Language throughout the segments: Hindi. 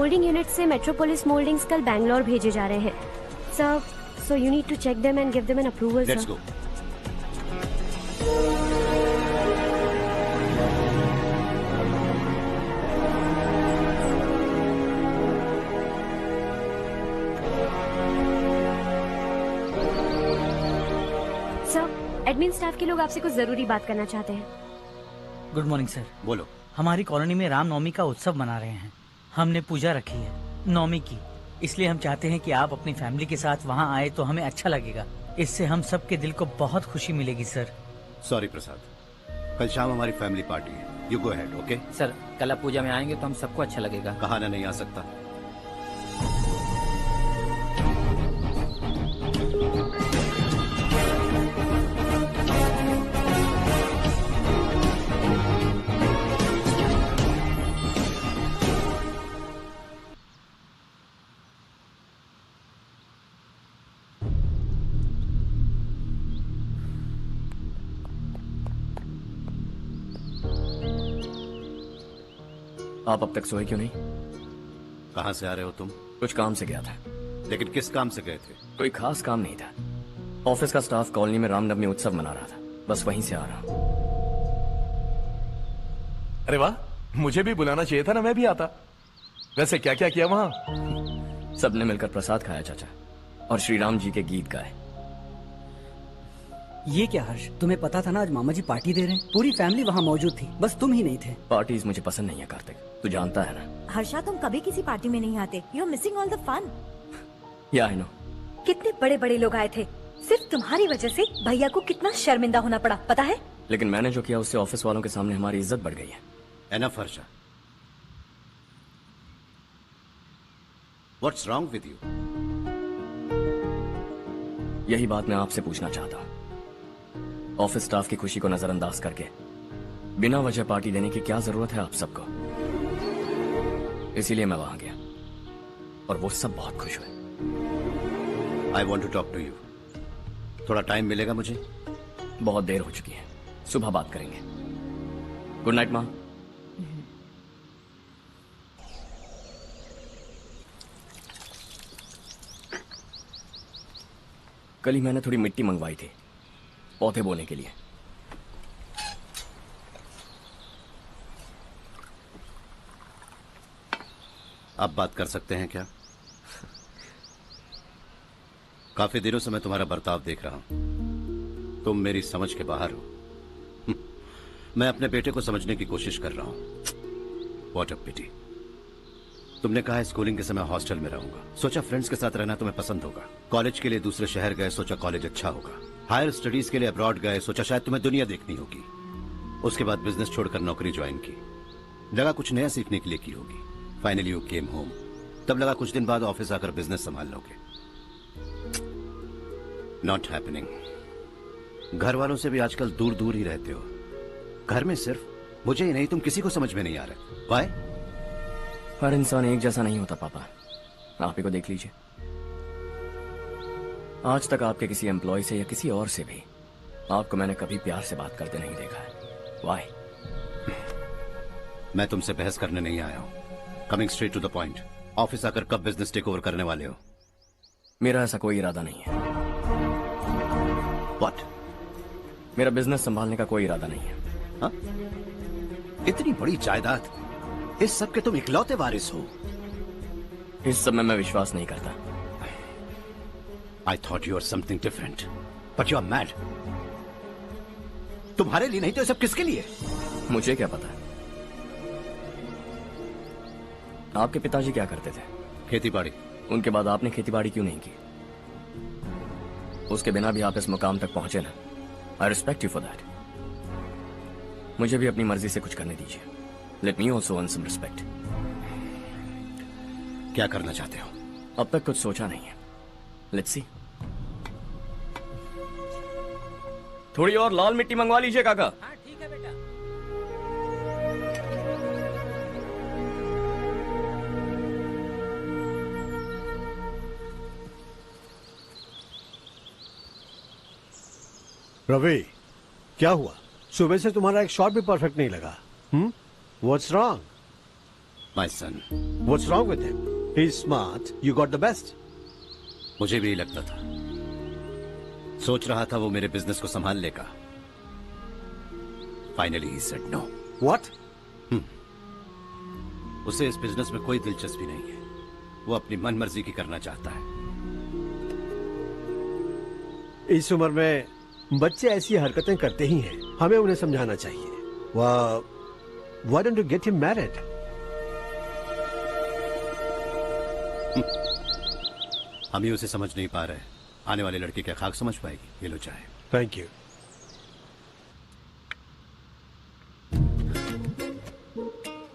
मोल्डिंग यूनिट से मेट्रोपोलिस मोल्डिंग्स कल बैंगलोर भेजे जा रहे हैं sir, so you need to check them and give them an approval. Let's go. Sir, admin staff के लोग आपसे कुछ जरूरी बात करना चाहते हैं। Good morning sir. बोलो। हमारी कॉलोनी में रामनवमी का उत्सव मना रहे हैं। हमने पूजा रखी है नवमी की, इसलिए हम चाहते हैं कि आप अपनी फैमिली के साथ वहाँ आए तो हमें अच्छा लगेगा। इससे हम सबके दिल को बहुत खुशी मिलेगी सर। सॉरी प्रसाद, कल शाम हमारी फैमिली पार्टी है। You go ahead. Okay sir, कल आप पूजा में आएंगे तो हम सबको अच्छा लगेगा। कहाना नहीं आ सकता। आप अब तक सोए क्यों नहीं? कहाँ से आ रहे हो तुम? कुछ काम से गया था। लेकिन किस काम से गए थे? कोई खास काम नहीं था। ऑफिस का स्टाफ कॉलोनी में रामनवमी उत्सव मना रहा था, बस वहीं से आ रहा हूँ। अरे वाह, मुझे भी बुलाना चाहिए था ना, मैं भी आता। वैसे क्या क्या किया वहाँ? सबने मिलकर प्रसाद खाया चाचा, और श्री राम जी के गीत गाए। ये क्या हर्ष, तुम्हें पता था ना आज मामा जी पार्टी दे रहे हैं? पूरी फैमिली वहाँ मौजूद थी, बस तुम ही नहीं थे। पार्टीज मुझे पसंद नहीं है कार्तिक, तू जानता है ना। हर्षा, तुम कभी किसी पार्टी में नहीं आते। You are missing all the fun. Yeah I no. कितने बड़े बड़े लोग आए थे, सिर्फ तुम्हारी वजह से भैया को कितना शर्मिंदा होना पड़ा, पता है? लेकिन मैंने जो किया उससे ऑफिस वालों के सामने हमारी इज्जत बढ़ गई है। Enough Harsha, what's wrong with you? यही बात मैं आपसे पूछना चाहता हूँ। ऑफिस स्टाफ की खुशी को नजरअंदाज करके बिना वजह पार्टी देने की क्या जरूरत है आप सबको? इसीलिए मैं वहां गया और वो सब बहुत खुश हुए। I want to talk to you. थोड़ा टाइम मिलेगा मुझे? बहुत देर हो चुकी है, सुबह बात करेंगे। गुड नाइट माँ। कल ही मैंने थोड़ी मिट्टी मंगवाई थी पौधे बोने के लिए। आप बात कर सकते हैं क्या? काफी दिनों से मैं तुम्हारा बर्ताव देख रहा हूं। तुम मेरी समझ के बाहर हो। मैं अपने बेटे को समझने की कोशिश कर रहा हूं। व्हाट अ पिटी। तुमने कहा स्कूलिंग के समय हॉस्टल में रहूंगा, सोचा फ्रेंड्स के साथ रहना तुम्हें पसंद होगा। कॉलेज के लिए दूसरे शहर गए, सोचा कॉलेज अच्छा होगा। हायर स्टडीज के लिए अब्रॉड गए, सोचा शायद तुम्हें दुनिया देखनी होगी। उसके बाद बिजनेस छोड़कर नौकरी ज्वाइन की, लगा कुछ नया सीखने के लिए की होगी। फाइनली यू केम होम, तब लगा कुछ दिन बाद ऑफिस आकर बिजनेस संभाल लोगे। Not happening. घर वालों से भी आजकल दूर दूर ही रहते हो। घर में सिर्फ मुझे ही नहीं, तुम किसी को समझ में नहीं आ रहे। वाई? हर इंसान एक जैसा नहीं होता पापा, आप ही को देख लीजिए। आज तक आपके किसी एम्प्लॉय से या किसी और से भी आपको मैंने कभी प्यार से बात करते नहीं देखा है। वाई? मैं तुमसे बहस करने नहीं आया हूं। Coming straight to the point, office आकर कब बिजनेस टेक ओवर करने वाले हो? मेरा ऐसा कोई इरादा नहीं है। व्हाट? मेरा बिजनेस संभालने का कोई इरादा नहीं है। हा? इतनी बड़ी जायदाद, इस सब के तुम इकलौते वारिस हो। इस सब में मैं विश्वास नहीं करता। I thought you were something different, but you are mad. तुम्हारे लिए नहीं तो ये सब किसके लिए? मुझे क्या पता। आपके पिताजी क्या करते थे? खेतीबाड़ी। उनके बाद आपने खेतीबाड़ी क्यों नहीं की? उसके बिना भी आप इस मुकाम तक पहुंचे ना। I respect you for that. मुझे भी अपनी मर्जी से कुछ करने दीजिए। Let me also earn some respect. क्या करना चाहते हो? अब तक कुछ सोचा नहीं है। Let's see. थोड़ी और लाल मिट्टी मंगवा लीजिए काका। हाँ ठीक है बेटा। रवि, क्या हुआ? सुबह से तुम्हारा एक शॉट भी परफेक्ट नहीं लगा। What's wrong? My son. What's wrong with him? He's smart. You got the best. मुझे भी यही लगता था। सोच रहा था वो मेरे बिजनेस को संभाल लेगा। Finally he said no. What? उसे इस बिजनेस में कोई दिलचस्पी नहीं है। वो अपनी मन मर्जी की करना चाहता है। इस उम्र में बच्चे ऐसी हरकतें करते ही हैं। हमें उन्हें समझाना चाहिए। Why don't you get him married? हम ही उसे समझ नहीं पा रहे। आने वाली लड़की क्या खाक समझ पाएगी? ये लो चाहे। Thank you.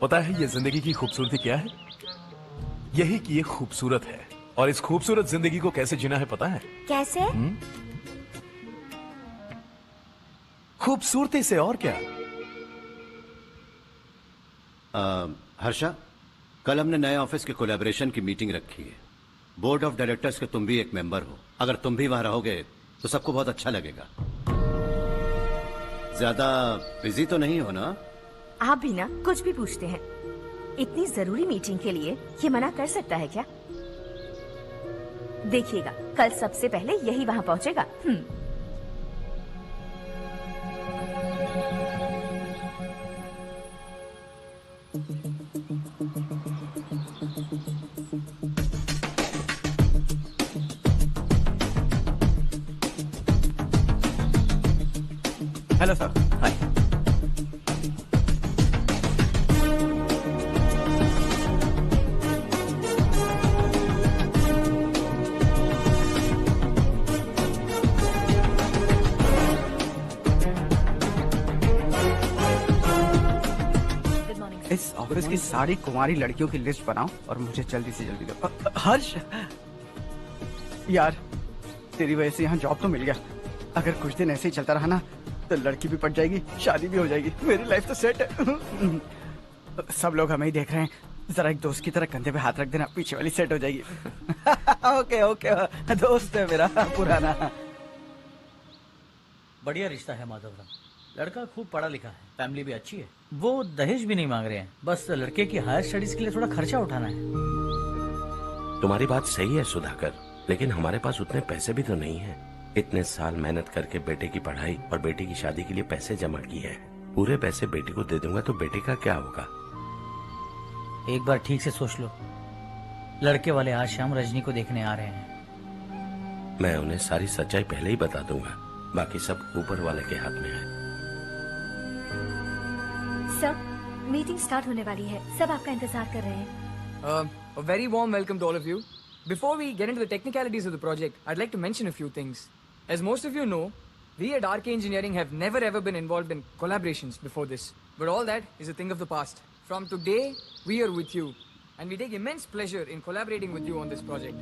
पता है ये जिंदगी की खूबसूरती क्या है? यही कि ये खूबसूरत है, और इस खूबसूरत जिंदगी को कैसे जीना है पता है? कैसे? खूबसूरती से, और क्या। हर्षा, कल हमने नए ऑफिस के कोलैबोरेशन की मीटिंग रखी है। बोर्ड ऑफ डायरेक्टर्स के तुम भी एक मेंबर हो। अगर तुम भी वहां रहोगे तो सबको बहुत अच्छा लगेगा। ज्यादा बिजी तो नहीं हो ना? आप भी ना कुछ भी पूछते हैं। इतनी जरूरी मीटिंग के लिए ये मना कर सकता है क्या? देखिएगा, कल सबसे पहले यही वहाँ पहुँचेगा। Hello sir. हाय। इस ऑफिस की सारी कुंवारी लड़कियों की लिस्ट बनाओ और मुझे जल्दी से जल्दी दो। हर्ष, यार तेरी वजह से यहाँ जॉब तो मिल गया। अगर कुछ दिन ऐसे ही चलता रहा ना तो लड़की भी पट जाएगी, शादी भी हो जाएगी, मेरी लाइफ तो सेट है। सब लोग हमें ही देख रहे हैं, जरा एक दोस्त की तरह कंधे पे हाथ रख देना, पीछे वाली सेट हो जाएगी। ओके ओके, दोस्त है मेरा पुराना। बढ़िया रिश्ता है माधवराम। लड़का खूब पढ़ा लिखा है, फैमिली भी अच्छी है। वो दहेज भी नहीं मांग रहे हैं, बस लड़के की हायर स्टडीज के लिए थोड़ा खर्चा उठाना है। तुम्हारी बात सही है सुधाकर, लेकिन हमारे पास उतने पैसे भी तो नहीं है। इतने साल मेहनत करके बेटे की पढ़ाई और बेटे की शादी के लिए पैसे जमा किए हैं। पूरे पैसे बेटे को दे दूंगा तो बेटे का क्या होगा? एक बार ठीक से सोच लो। लड़के वाले आज शाम रजनी को देखने आ रहे हैं। मैं उन्हें सारी सच्चाई पहले ही बता दूंगा, बाकी सब ऊपर वाले के हाथ में है। सर, मीटिंग स्टार्ट होने वाली है, सब आपका इंतजार कर रहे हैं। A very warm welcome to all of you. Before we get into the technicalities of the project, I'd like to mention a few things. As most of you know, we at RK Engineering have never ever been involved in collaborations before this. But all that is a thing of the past. From today, we are with you. And we take immense pleasure in collaborating with you on this project.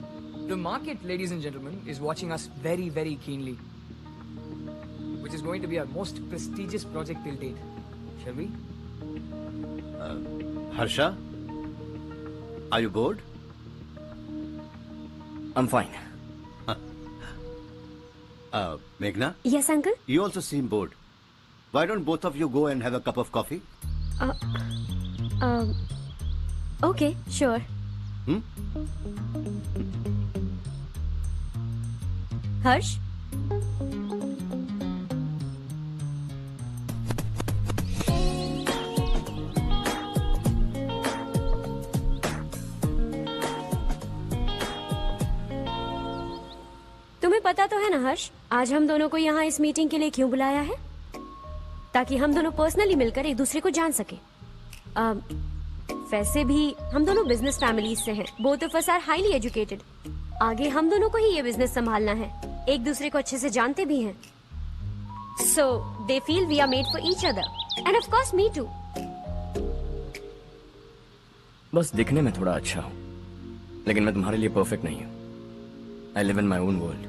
The market, ladies and gentlemen, is watching us very, very keenly. Which is going to be our most prestigious project till date. Shall we? Harsha, are you bored? I'm fine. Meghna? Yes, uncle? You also seem bored. Why don't both of you go and have a cup of coffee? Okay, sure. Harsh? तुम्हें पता तो है ना हर्ष, आज हम दोनों को यहाँ इस मीटिंग के लिए क्यों बुलाया है? ताकि हम दोनों पर्सनली मिलकर एक दूसरे को जान सके। वैसे भी हम दोनों बिजनेस फैमिलीज से हैं। Both of us are highly educated. आगे हम दोनों को ही ये बिजनेस संभालना है। एक दूसरे को अच्छे से जानते भी हैं। So they feel we are made for each other and of course me too. बस दिखने में थोड़ा अच्छा हूँ, लेकिन मैं तुम्हारे लिए परफेक्ट नहीं हूँ। I live in my own world.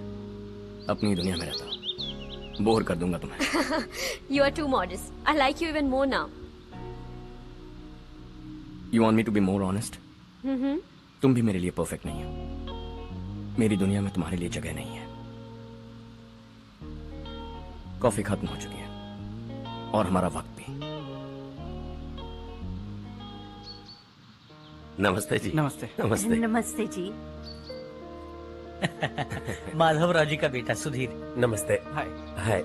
अपनी दुनिया में रहता हूँ। बोर कर दूंगा तुम्हें। You are too modest. I like you even more now. You want me to be more honest? तुम भी मेरे लिए परफेक्ट नहीं हो। मेरी दुनिया में तुम्हारे लिए जगह नहीं है। कॉफी खत्म हो चुकी है और हमारा वक्त भी। नमस्ते जी। नमस्ते। नमस्ते। नमस्ते जी। माधवराव जी का बेटा सुधीर। नमस्ते। हाय। हाय।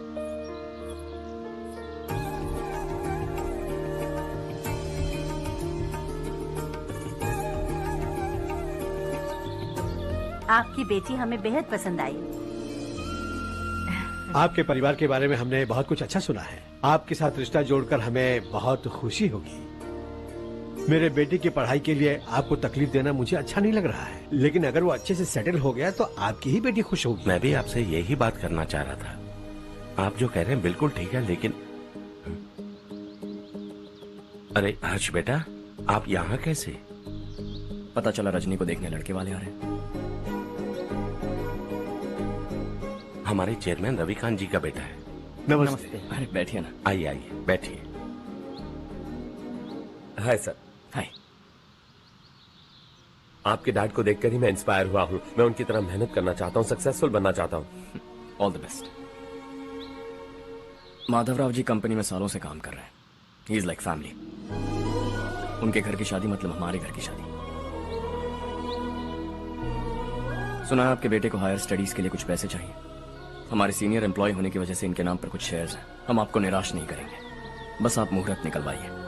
आपकी बेटी हमें बेहद पसंद आई। आपके परिवार के बारे में हमने बहुत कुछ अच्छा सुना है। आपके साथ रिश्ता जोड़कर हमें बहुत खुशी होगी। मेरे बेटे की पढ़ाई के लिए आपको तकलीफ देना मुझे अच्छा नहीं लग रहा है, लेकिन अगर वो अच्छे से सेटल हो गया तो आपकी ही बेटी खुश होगी। मैं भी आपसे यही बात करना चाह रहा था। आप जो कह रहे हैं बिल्कुल ठीक है, लेकिन अरे हर्ष बेटा, आप यहाँ कैसे? पता चला रजनी को देखने लड़के वाले आ रहे हैं। हमारे चेयरमैन रविकांत जी का बेटा है। नमस्ते। अरे बैठिए ना। आइए आइए बैठिए। Hi sir. हाय। आपके डैड को देखकर ही मैं इंस्पायर हुआ हूँ। मैं उनकी तरह मेहनत करना चाहता हूँ, सक्सेसफुल बनना चाहता हूँ। All the best. Madhavrao ji company में सालों से काम कर रहे हैं। He is like family. उनके घर की शादी मतलब हमारे घर की शादी। सुना है आपके बेटे को हायर स्टडीज के लिए कुछ पैसे चाहिए। हमारे सीनियर एम्प्लॉय होने की वजह से इनके नाम पर कुछ शेयर्स हैं। हम आपको निराश नहीं करेंगे, बस आप मुहूर्त निकलवाइए।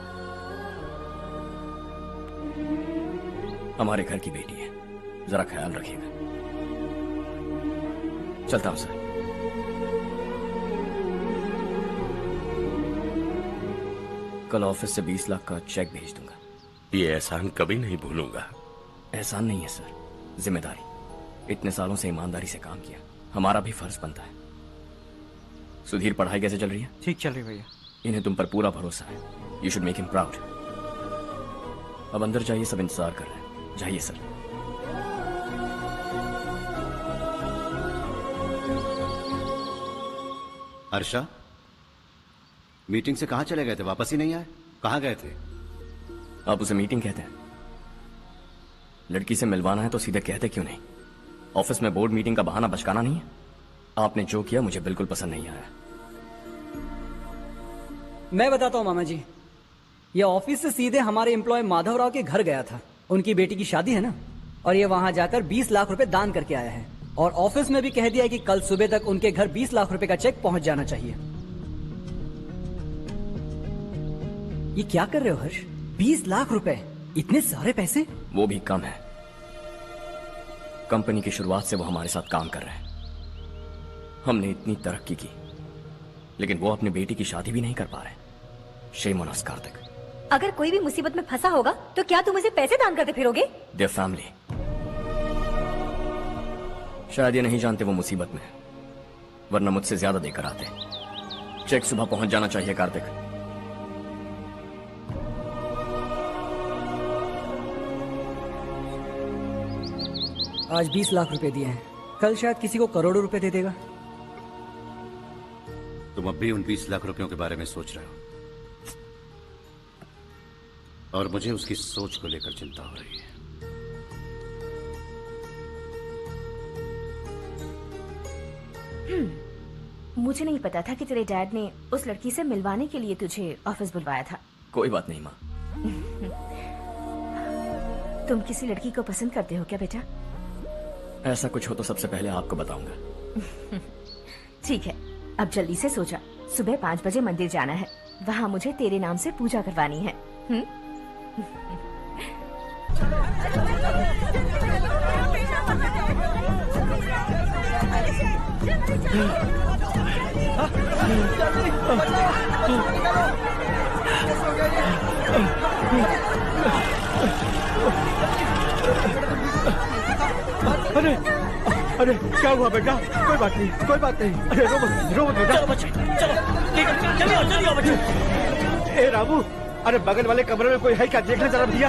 हमारे घर की बेटी है, जरा ख्याल रखिएगा। चलता हूं सर। कल ऑफिस से 20 लाख का चेक भेज दूंगा। ये एहसान कभी नहीं भूलूंगा। एहसान नहीं है सर, जिम्मेदारी। इतने सालों से ईमानदारी से काम किया, हमारा भी फर्ज बनता है। सुधीर, पढ़ाई कैसे चल रही है? ठीक चल रही भैया। इन्हें तुम पर पूरा भरोसा है। You should make him proud. अब अंदर जाइए, सब इंतजार कर रहे हैं। जाइए सर। हर्षा, मीटिंग से कहाँ चले गए थे? वापस ही नहीं आए? कहाँ गए थे? आप उसे मीटिंग कहते हैं? लड़की से मिलवाना है तो सीधे कहते क्यों नहीं? ऑफिस में बोर्ड मीटिंग का बहाना बचकाना नहीं है। आपने जो किया मुझे बिल्कुल पसंद नहीं आया। मैं बताता हूँ मामा जी, ये ऑफिस से सीधे हमारे एम्प्लॉय माधवराव के घर गया था। उनकी बेटी की शादी है ना, और ये वहां जाकर 20 लाख रुपए दान करके आया है। और ऑफिस में भी कह दिया कि कल सुबह तक उनके घर 20 लाख रुपए का चेक पहुंच जाना चाहिए। ये क्या कर रहे हो हर्ष? 20 लाख रुपए, इतने सारे पैसे? वो भी कम है। कंपनी की शुरुआत से वो हमारे साथ काम कर रहे हैं। हमने इतनी तरक्की की, लेकिन वो अपनी बेटी की शादी भी नहीं कर पा रहे। Shame on us Kartik. अगर कोई भी मुसीबत में फंसा होगा तो क्या तुम उसे पैसे दान करते फिरोगे? Their family. शायद ये नहीं जानते वो मुसीबत में है, वरना मुझसे ज्यादा देकर आते। चेक सुबह पहुंच जाना चाहिए कार्तिक। आज 20 लाख रुपए दिए हैं, कल शायद किसी को करोड़ों रुपए दे देगा। तुम अब भी उन 20 लाख रुपयों के बारे में सोच रहे हो, और मुझे उसकी सोच को लेकर चिंता हो रही है। मुझे नहीं पता था कि तेरे डैड ने उस लड़की से मिलवाने के लिए तुझे ऑफिस बुलवाया था। कोई बात नहीं माँ। तुम किसी लड़की को पसंद करते हो क्या बेटा? ऐसा कुछ हो तो सबसे पहले आपको बताऊंगा। ठीक है, अब जल्दी से सो जा। सुबह 5 बजे मंदिर जाना है, वहाँ मुझे तेरे नाम से पूजा करवानी है। अरे अरे क्या हुआ बेटा? कोई बात नहीं, कोई बात नहीं। अरे रो मत बेटा। चलो बच्चे, चलो जल्दी आओ बच्चे। ए रामू, अरे बगल वाले कमरे में कोई है क्या? देखना जरा भैया।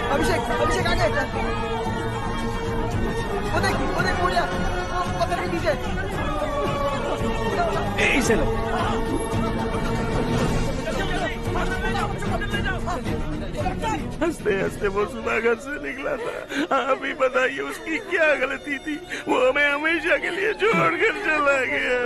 अभिषेक, अभिषेक आगे। वो देख मुड़िया, वो पत्थर के नीचे। इसे लो। हंसते हंसते वो सुबह घर से निकला था। आप ही बताइए उसकी क्या गलती थी? वो हमें हमेशा के लिए छोड़कर चला गया।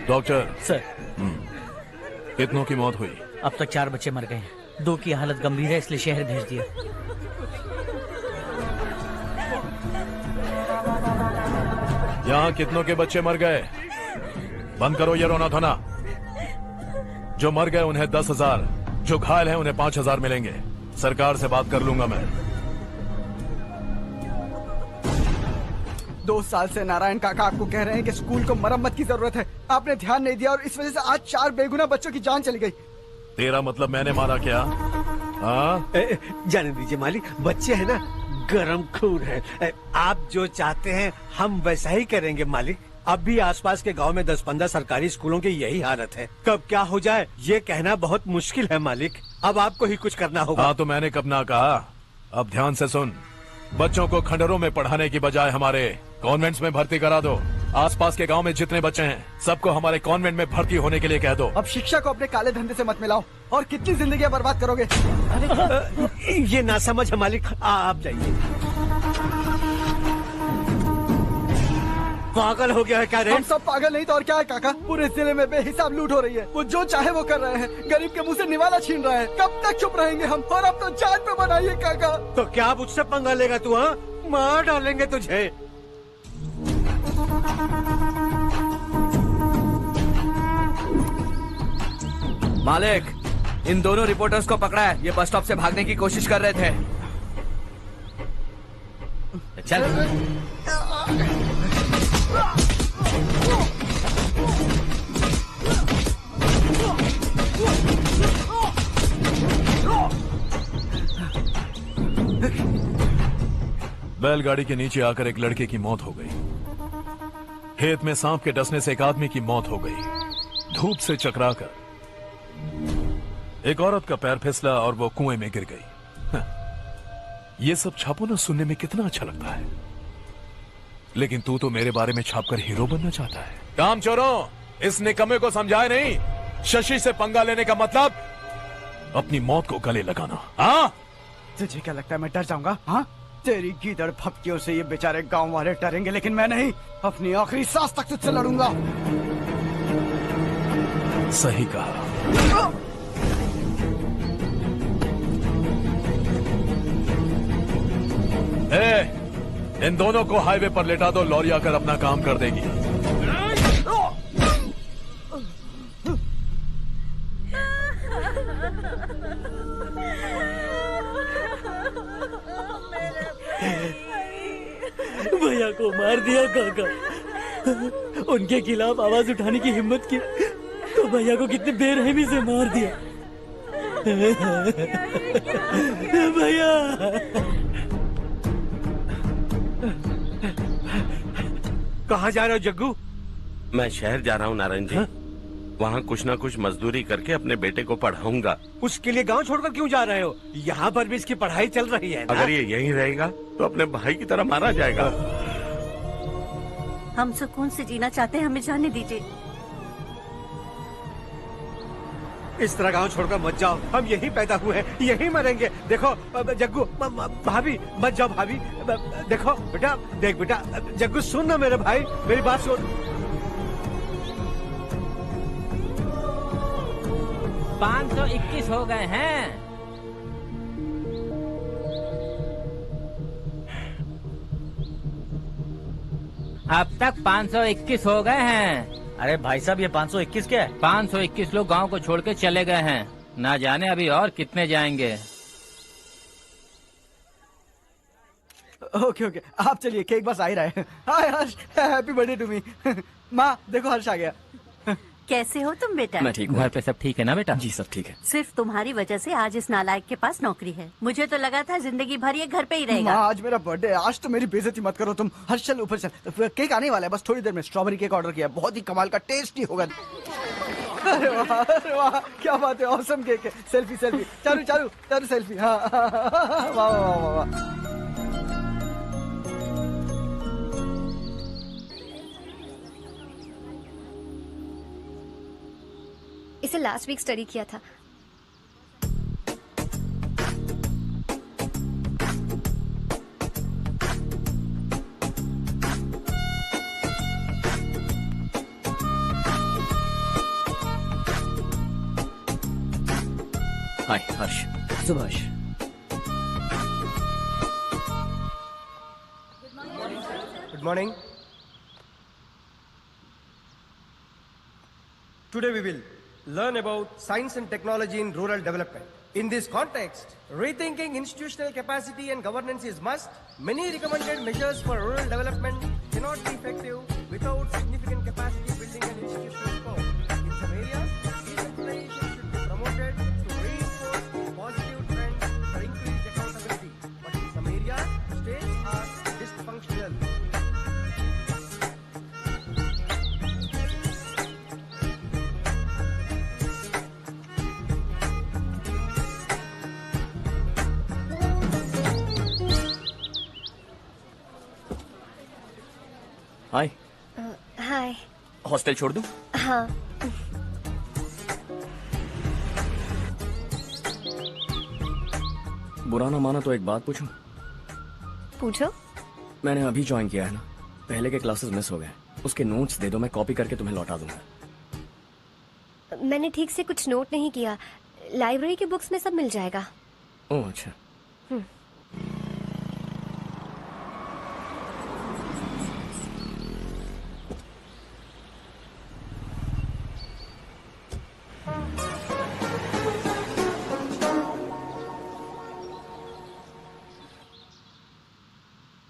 डॉक्टर सर, कितनों की मौत हुई? अब तक 4 बच्चे मर गए हैं। 2 की हालत गंभीर है, इसलिए शहर भेज दिया। यहाँ कितनों के बच्चे मर गए? बंद करो ये रोना धोना। जो मर गए उन्हें 10,000, जो घायल हैं उन्हें 5,000 मिलेंगे। सरकार से बात कर लूंगा मैं। 2 साल से नारायण काका आपको कह रहे हैं कि स्कूल को मरम्मत की जरूरत है। आपने ध्यान नहीं दिया और इस वजह से आज 4 बेगुनाह बच्चों की जान चली गई। तेरा मतलब मैंने मारा क्या? हाँ? जाने दीजिए मालिक, बच्चे हैं ना, गरम खून है। आप जो चाहते हैं हम वैसा ही करेंगे मालिक। अब भी आसपास के गांव में 10-15 सरकारी स्कूलों की यही हालत है। कब क्या हो जाए ये कहना बहुत मुश्किल है मालिक। अब आपको ही कुछ करना होगा। हाँ तो मैंने कब ना कहा। अब ध्यान से सुन, बच्चों को खंडरों में पढ़ाने की बजाय हमारे कॉन्वेंट्स में भर्ती करा दो। आसपास के गांव में जितने बच्चे हैं सबको हमारे कॉन्वेंट में भर्ती होने के लिए कह दो। अब शिक्षा को अपने काले धंधे से मत मिलाओ। और कितनी जिंदगियां बर्बाद करोगे? ये ना समझ है मालिक, आप जाइए। पागल हो गया है क्या रे? हम सब पागल नहीं तो और क्या है काका। पूरे जिले में बेहिसाब लूट हो रही है। वो जो चाहे वो कर रहे हैं। गरीब के मुंह से निवाला छीन रहे हैं। कब तक चुप रहेंगे हम? और अब तो जान पे बनाइए काका। तो क्या मुझसे पंगा लेगा तू? हाँ, मार डालेंगे तुझे। मालिक, इन दोनों रिपोर्टर्स को पकड़ा है। ये बस स्टॉप से भागने की कोशिश कर रहे थे। चल। बैलगाड़ी के नीचे आकर एक लड़के की मौत हो गई। खेत में सांप के डसने से एक आदमी की मौत हो गई। धूप से चकराकर एक औरत का पैर फिसला और वो कुएं में गिर गई। ये सब छापो ना सुनने में कितना अच्छा लगता है, लेकिन तू तो मेरे बारे में छापकर हीरो बनना चाहता है। काम चोरों, इस निकम्मे को समझाए नहीं। शशि से पंगा लेने का मतलब अपनी मौत को गले लगाना। हाँ, तुझे क्या लगता है मैं डर जाऊंगा? हाँ, तेरी गीदड़ फपतियों से ये बेचारे गांव वाले डरेंगे, लेकिन मैं नहीं। अपनी आखिरी सांस तक तुझसे लड़ूंगा। सही कहा। इन दोनों को हाईवे पर लेटा दो। लॉरी आकर अपना काम कर देगी। भैया को मार दिया काका। उनके खिलाफ आवाज उठाने की हिम्मत की तो भैया को कितने बेरहमी से मार दिया। भैया कहाँ जा रहे हो जग्गू? मैं शहर जा रहा हूँ नारायण जी। वहाँ कुछ ना कुछ मजदूरी करके अपने बेटे को पढ़ाऊंगा। उसके लिए गांव छोड़कर क्यों जा रहे हो? यहाँ पर भी इसकी पढ़ाई चल रही है ना? अगर ये यहीं रहेगा तो अपने भाई की तरह मारा जाएगा। हम सुकून से जीना चाहते हैं, हमें जाने दीजिए। इस तरह गांव छोड़कर मत जाओ। हम यहीं पैदा हुए हैं, यहीं मरेंगे। देखो जग्गू, भाभी मत जाओ। भाभी देखो बेटा, देख बेटा, जग्गू सुन ना मेरे भाई, मेरी बात सुन। 521 हो गए हैं। अब तक 521 हो गए हैं। अरे भाई साहब, ये 521 क्या है? 521 लोग गांव को छोड़ के चले गए हैं। ना जाने अभी और कितने जाएंगे। ओके ओके, आप चलिए, केक बस आ ही रहा है। हाय हर्ष, हैप्पी बर्थडे टू मी। माँ देखो, हर्ष आ गया। कैसे हो तुम बेटा? मैं ठीक हूँ। घर पे सब ठीक है ना बेटा? जी सब ठीक है। सिर्फ तुम्हारी वजह से आज इस नालायक के पास नौकरी है। मुझे तो लगा था जिंदगी भर ये घर पे ही रहेगा। माँ आज मेरा बर्थडे है, आज तो मेरी बेइज्जती मत करो तुम। हर्ष चल ऊपर चल, केक आने वाला है बस थोड़ी देर में। स्ट्रॉबेरी केक ऑर्डर किया, बहुत ही कमाल का टेस्टी होगा। अरे वाह, क्या बात है, ऑसम केक है। Selfie selfie, Charu Charu Charu selfie. हाँ वाह वाह वाह वाह। इसे लास्ट वीक स्टडी किया था। हाय हर्ष। Subhash. Good morning. Today we will learn about science and technology in rural development. In this context, rethinking institutional capacity and governance is must. Many recommended measures for rural development cannot be effective without significant capacity building and institutional support. In some areas, decentralization should be promoted to reinforce positive trends for increased accountability. But in some areas, states are dysfunctional. Hi. Hi. Hostel छोड़ दूं? हाँ। बुरा ना माना तो एक बात पूछूं? पूछो। मैंने अभी ज्वाइन किया है ना, पहले के क्लासेस मिस हो गए। उसके नोट्स दे दो, मैं कॉपी करके तुम्हें लौटा दूंगा। मैंने ठीक से कुछ नोट नहीं किया। लाइब्रेरी के बुक्स में सब मिल जाएगा। ओह अच्छा।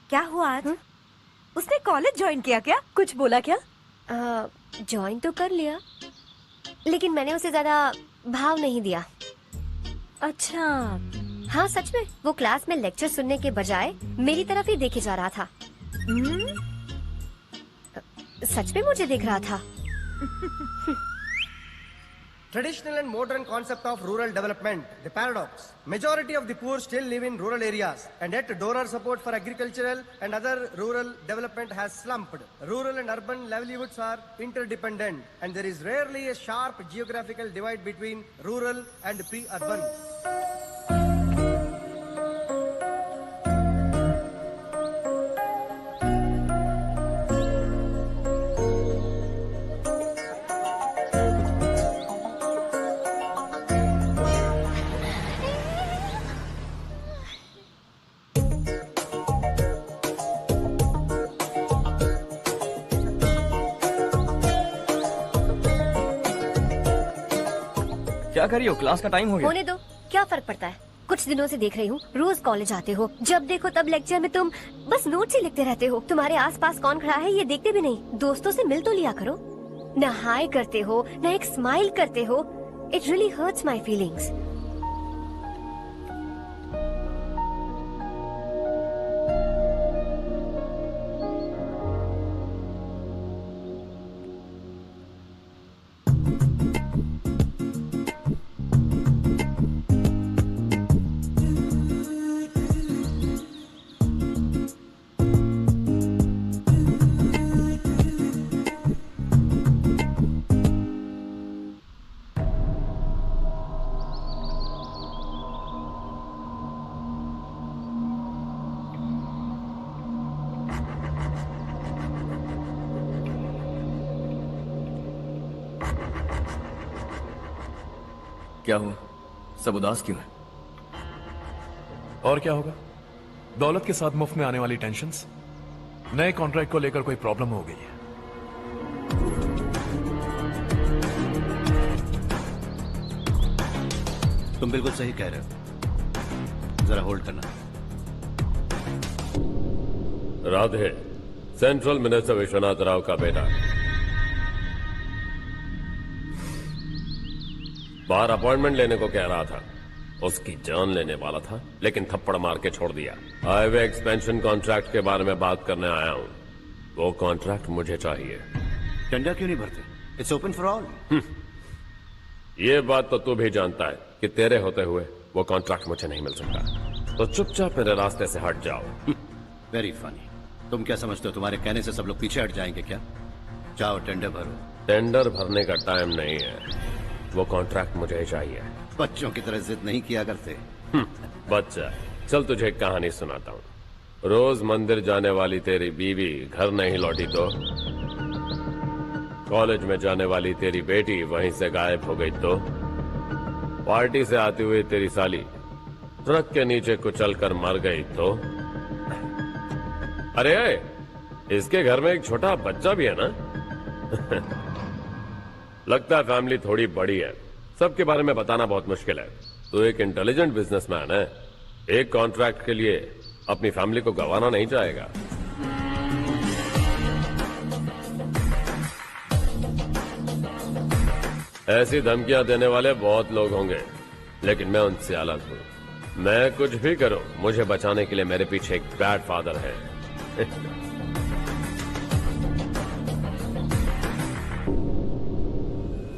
क्या हुआ आज? उसने कॉलेज ज्वाइन किया क्या? कुछ बोला क्या? ज्वाइन तो कर लिया, लेकिन मैंने उसे ज्यादा भाव नहीं दिया। अच्छा। हाँ सच में, वो क्लास में लेक्चर सुनने के बजाय मेरी तरफ ही देखे जा रहा था। सच में मुझे देख रहा था। Traditional and modern concept of rural development, the paradox. Majority of the poor still live in rural areas, and yet donor support for agricultural and other rural development has slumped. Rural and urban livelihoods are interdependent, and there is rarely a sharp geographical divide between rural and pre-urban. क्या कर रही हो? क्लास का टाइम हो गया। होने दो, क्या फर्क पड़ता है। कुछ दिनों से देख रही हूँ, रोज कॉलेज आते हो, जब देखो तब लेक्चर में तुम बस नोट्स ही लिखते रहते हो। तुम्हारे आसपास कौन खड़ा है ये देखते भी नहीं। दोस्तों से मिल तो लिया करो। न हाय करते हो, न एक स्माइल करते हो। It really hurts my feelings. क्या हुआ? सब उदास क्यों है? और क्या होगा? दौलत के साथ मुफ्त में आने वाली टेंशन्स। नए कॉन्ट्रैक्ट को लेकर कोई प्रॉब्लम हो गई है। तुम बिल्कुल सही कह रहे हो। जरा होल्ड करना। राधे, सेंट्रल मिनिस्टर विश्वनाथ राव का बेटा। बाहर अपॉइंटमेंट लेने को कह रहा था। उसकी जान लेने वाला था, लेकिन थप्पड़ मार के छोड़ दिया। हाईवे एक्सपेंशन कॉन्ट्रैक्ट के बारे में बात करने आया हूँ। वो कॉन्ट्रैक्ट मुझे चाहिए। टेंडर क्यों नहीं भरते? It's open for all. ये बात तो तू भी जानता है कि तेरे होते हुए वो कॉन्ट्रैक्ट मुझे नहीं मिल सकता। तो चुपचाप मेरे रास्ते से हट जाओ। Very funny. तुम क्या समझते हो तुम्हारे कहने से सब लोग पीछे हट जाएंगे क्या? जाओ टेंडर भरो। टेंडर भरने का टाइम नहीं है। वो कॉन्ट्रैक्ट मुझे चाहिए। बच्चों की तरह जिद नहीं किया करते। बच्चा, चल तुझे एक कहानी सुनाता हूँ। रोज मंदिर जाने वाली तेरी बीवी घर नहीं लौटी तो कॉलेज में जाने वाली तेरी बेटी वहीं से गायब हो गई तो पार्टी से आती हुई तेरी साली ट्रक के नीचे कुचल कर मर गई तो? अरे इसके घर में एक छोटा बच्चा भी है ना? लगता है फैमिली थोड़ी बड़ी है, सबके बारे में बताना बहुत मुश्किल है। तो एक इंटेलिजेंट बिजनेसमैन है, एक कॉन्ट्रैक्ट के लिए अपनी फैमिली को गंवाना नहीं चाहेगा। ऐसी धमकियां देने वाले बहुत लोग होंगे, लेकिन मैं उनसे अलग हूं। मैं कुछ भी करूं, मुझे बचाने के लिए मेरे पीछे एक बैड फादर है।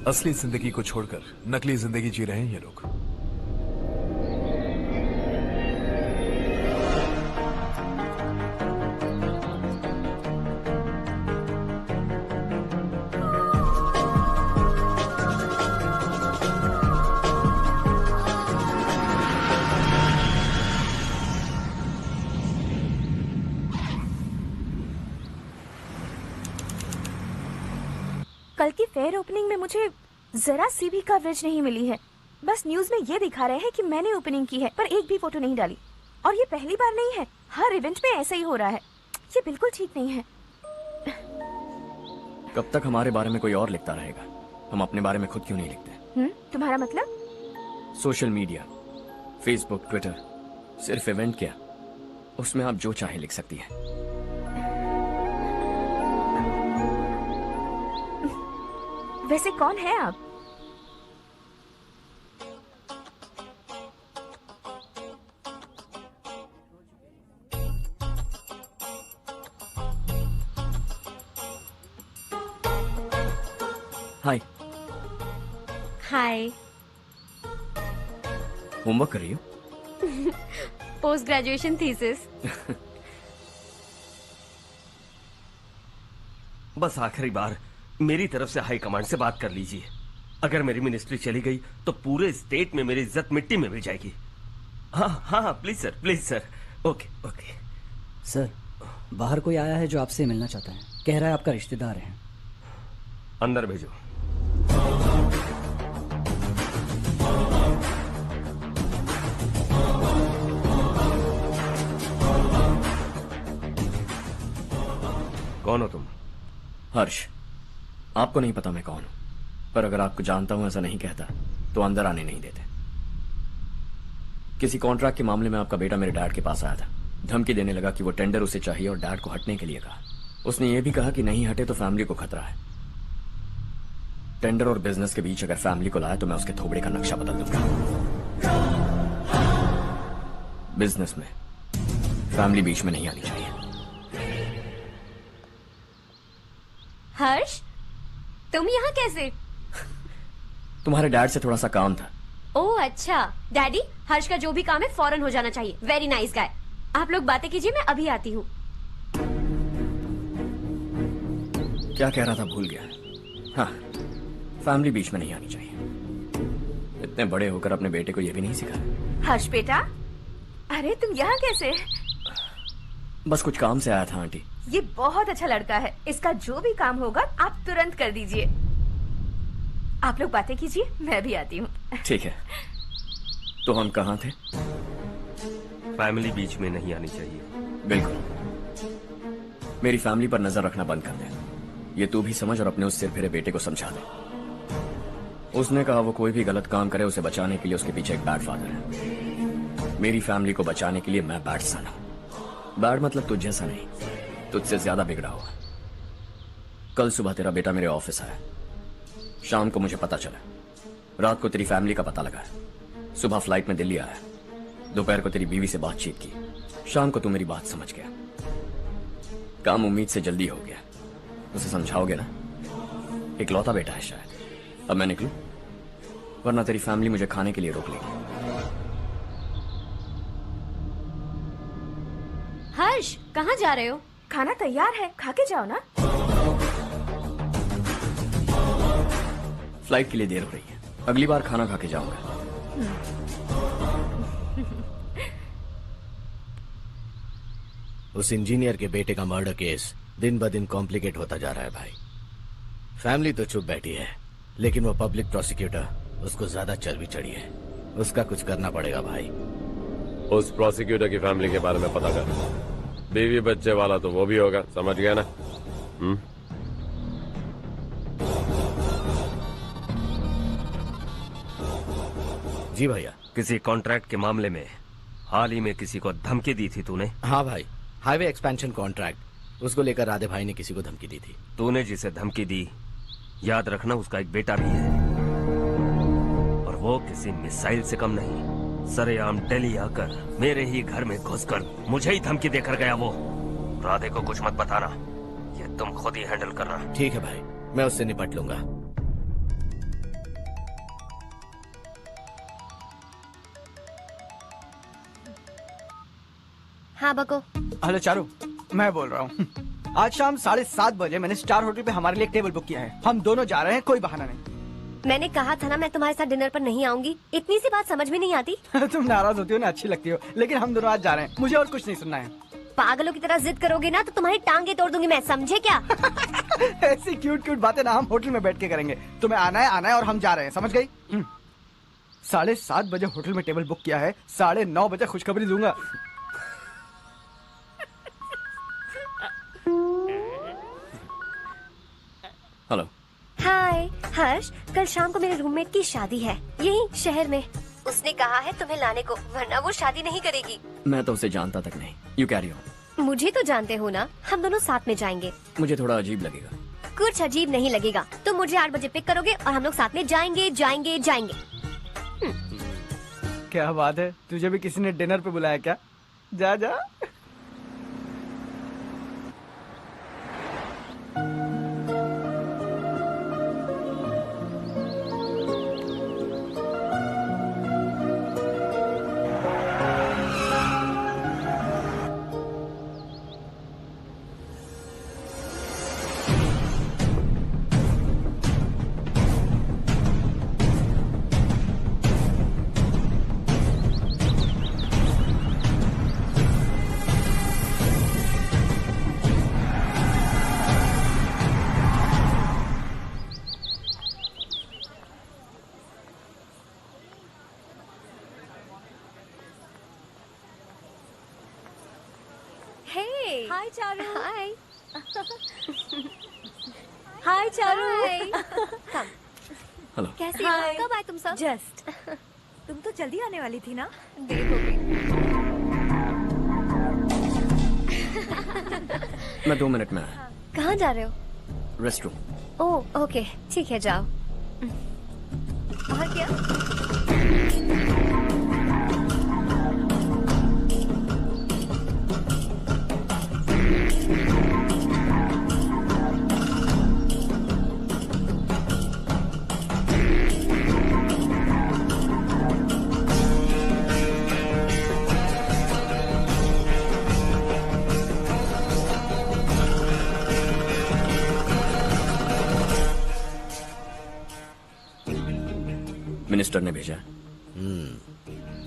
असली जिंदगी को छोड़कर नकली जिंदगी जी रहे हैं ये लोग। कल की फेयर ओपनिंग में मुझे जरा सी भी कवरेज नहीं मिली है। बस न्यूज में ये दिखा रहे हैं कि मैंने ओपनिंग की है, पर एक भी फोटो नहीं डाली। और ये पहली बार नहीं है, हर इवेंट में ऐसा ही हो रहा है। ये बिल्कुल ठीक नहीं है। कब तक हमारे बारे में कोई और लिखता रहेगा? हम अपने बारे में खुद क्यों नहीं लिखते? तुम्हारा मतलब? सोशल मीडिया, फेसबुक, ट्विटर, सिर्फ इवेंट क्या, उसमें आप जो चाहे लिख सकती हैं। वैसे कौन है आप? हाय। हाय। होमवर्क कर रही हो? Post graduation thesis. बस आखिरी बार मेरी तरफ से हाई कमांड से बात कर लीजिए। अगर मेरी मिनिस्ट्री चली गई तो पूरे स्टेट में मेरी इज्जत मिट्टी में मिल जाएगी। हाँ हाँ हाँ, please sir, please sir. Okay okay. Sir, बाहर कोई आया है जो आपसे मिलना चाहता है। कह रहा है आपका रिश्तेदार है। अंदर भेजो। कौन हो तुम? हर्ष। आपको नहीं पता मैं कौन हूं, पर अगर आपको जानता हूं ऐसा नहीं कहता तो अंदर आने नहीं देते। किसी कॉन्ट्रैक्ट के मामले में आपका बेटा मेरे डैड के पास आया था। धमकी देने लगा कि वो टेंडर उसे चाहिए और डैड को हटने के लिए कहा। उसने ये भी कहा कि नहीं हटे तो फैमिली को खतरा है। टेंडर और बिजनेस के बीच अगर फैमिली को लाया तो मैं उसके थोबड़े का नक्शा बदल दूंगा। बिजनेस में फैमिली बीच में नहीं आनी चाहिए। हर्ष, तुम यहाँ कैसे? तुम्हारे डैड से थोड़ा सा काम था। ओह अच्छा। डैडी, हर्ष का जो भी काम है फौरन हो जाना चाहिए। Very nice guy. आप लोग बातें कीजिए, मैं अभी आती हूँ। क्या कह रहा था भूल गया। हाँ, फैमिली बीच में नहीं आनी चाहिए। इतने बड़े होकर अपने बेटे को यह भी नहीं सिखाया। हर्ष बेटा, अरे तुम यहाँ कैसे? बस कुछ काम से आया था आंटी। ये बहुत अच्छा लड़का है। इसका जो भी काम होगा आप तुरंत कर दीजिए। आप लोग बातें कीजिए, मैं भी आती हूँ। ठीक है। तो हम कहाँ थे? फैमिली बीच में नहीं आनी चाहिए। बिल्कुल। मेरी फैमिली पर नजर रखना बंद कर दे। ये तू भी समझ और अपने उस सिर फिरे बेटे को समझा दे। उसने कहा वो कोई भी गलत काम करे उसे बचाने के लिए उसके पीछे एक बैड फादर है। मेरी फैमिली को बचाने के लिए मैं बैड सन हूं। बैड मतलब तुझ जैसा नहीं, तुझसे ज्यादा बिगड़ा हुआ। कल सुबह तेरा बेटा मेरे ऑफिस आया। शाम को मुझे पता चला। रात को तेरी फैमिली का पता लगा। सुबह फ्लाइट में दिल्ली आया। दोपहर को तेरी बीवी से बातचीत की। शाम को तू मेरी बात समझ गया। काम उम्मीद से जल्दी हो गया। उसे समझाओगे ना? इकलौता बेटा है शायद। अब मैं निकलूं, वरना तेरी फैमिली मुझे खाने के लिए रोक लेगी। हर्ष, कहाँ जा रहे हो? खाना तैयार है, खा के जाओ ना। फ्लाइट के लिए देर हो रही है। अगली बार खाना खा के जाऊंगा। उस इंजीनियर के बेटे का मर्डर केस दिन ब दिन कॉम्प्लिकेट होता जा रहा है भाई। फैमिली तो चुप बैठी है, लेकिन वो पब्लिक प्रोसिक्यूटर उसको ज्यादा चर्बी चढ़ी है, उसका कुछ करना पड़ेगा भाई। उस प्रोसिक्यूटर की फैमिली के बारे में पता कर। बीवी बच्चे वाला तो वो भी होगा, समझ गया ना? जी भैया। किसी कॉन्ट्रैक्ट के मामले में हाल ही में किसी को धमकी दी थी तूने? हाँ भाई, हाईवे एक्सपेंशन कॉन्ट्रैक्ट, उसको लेकर राधे भाई ने किसी को धमकी दी थी। तूने जिसे धमकी दी, याद रखना उसका एक बेटा भी है, और वो किसी मिसाइल से कम नहीं। सरेआम दिल्ली आकर मेरे ही घर में घुसकर मुझे ही धमकी देकर गया वो। राधे को कुछ मत बताना, ये तुम खुद ही हैंडल करना। ठीक है भाई, मैं उससे निपट लूंगा। हाँ बको। हेलो चारू, मैं बोल रहा हूँ। आज शाम 7:30 बजे मैंने स्टार होटल पे हमारे लिए एक टेबल बुक किया है। हम दोनों जा रहे हैं, कोई बहाना नहीं। मैंने कहा था ना मैं तुम्हारे साथ डिनर पर नहीं आऊंगी। इतनी सी बात समझ में नहीं आती? तुम नाराज होती हो ना, अच्छी लगती हो, लेकिन हम दोनों आज जा रहे हैं, मुझे और कुछ नहीं सुनना है। पागलों की तरह जिद करोगे ना तो तुम्हारी टांगे तोड़ दूंगी मैं, समझे क्या? ऐसी क्यूट क्यूट बातें ना हम होटल में बैठ के करेंगे। तुम्हें आना है और हम जा रहे हैं, समझ गई? 7:30 बजे होटल में टेबल बुक किया है, 9:30 बजे खुशखबरी दूंगा। हेलो। हाय हर्ष, कल शाम को मेरे रूममेट की शादी है यही शहर में। उसने कहा है तुम्हें लाने को, वरना वो शादी नहीं करेगी। मैं तो उसे जानता तक नहीं। You carry on. मुझे तो जानते हो ना, हम दोनों साथ में जाएंगे। मुझे थोड़ा अजीब लगेगा। कुछ अजीब नहीं लगेगा। तुम मुझे 8 बजे पिक करोगे और हम लोग साथ में जाएंगे जाएंगे जाएंगे। क्या बात है, तुझे भी किसी ने डिनर पे बुलाया क्या? जा जा। हाय चारू। हाय। हाय चारू। कम। हेलो। कैसी हो? कब आए तुम सब? जस्ट। तुम तो जल्दी आने वाली थी ना? देर हो गई। मैं 2 मिनट में आया। कहाँ जा रहे हो? Rest room. ओह ओके, ठीक है जाओ। और क्या? मिनिस्टर ने भेजा।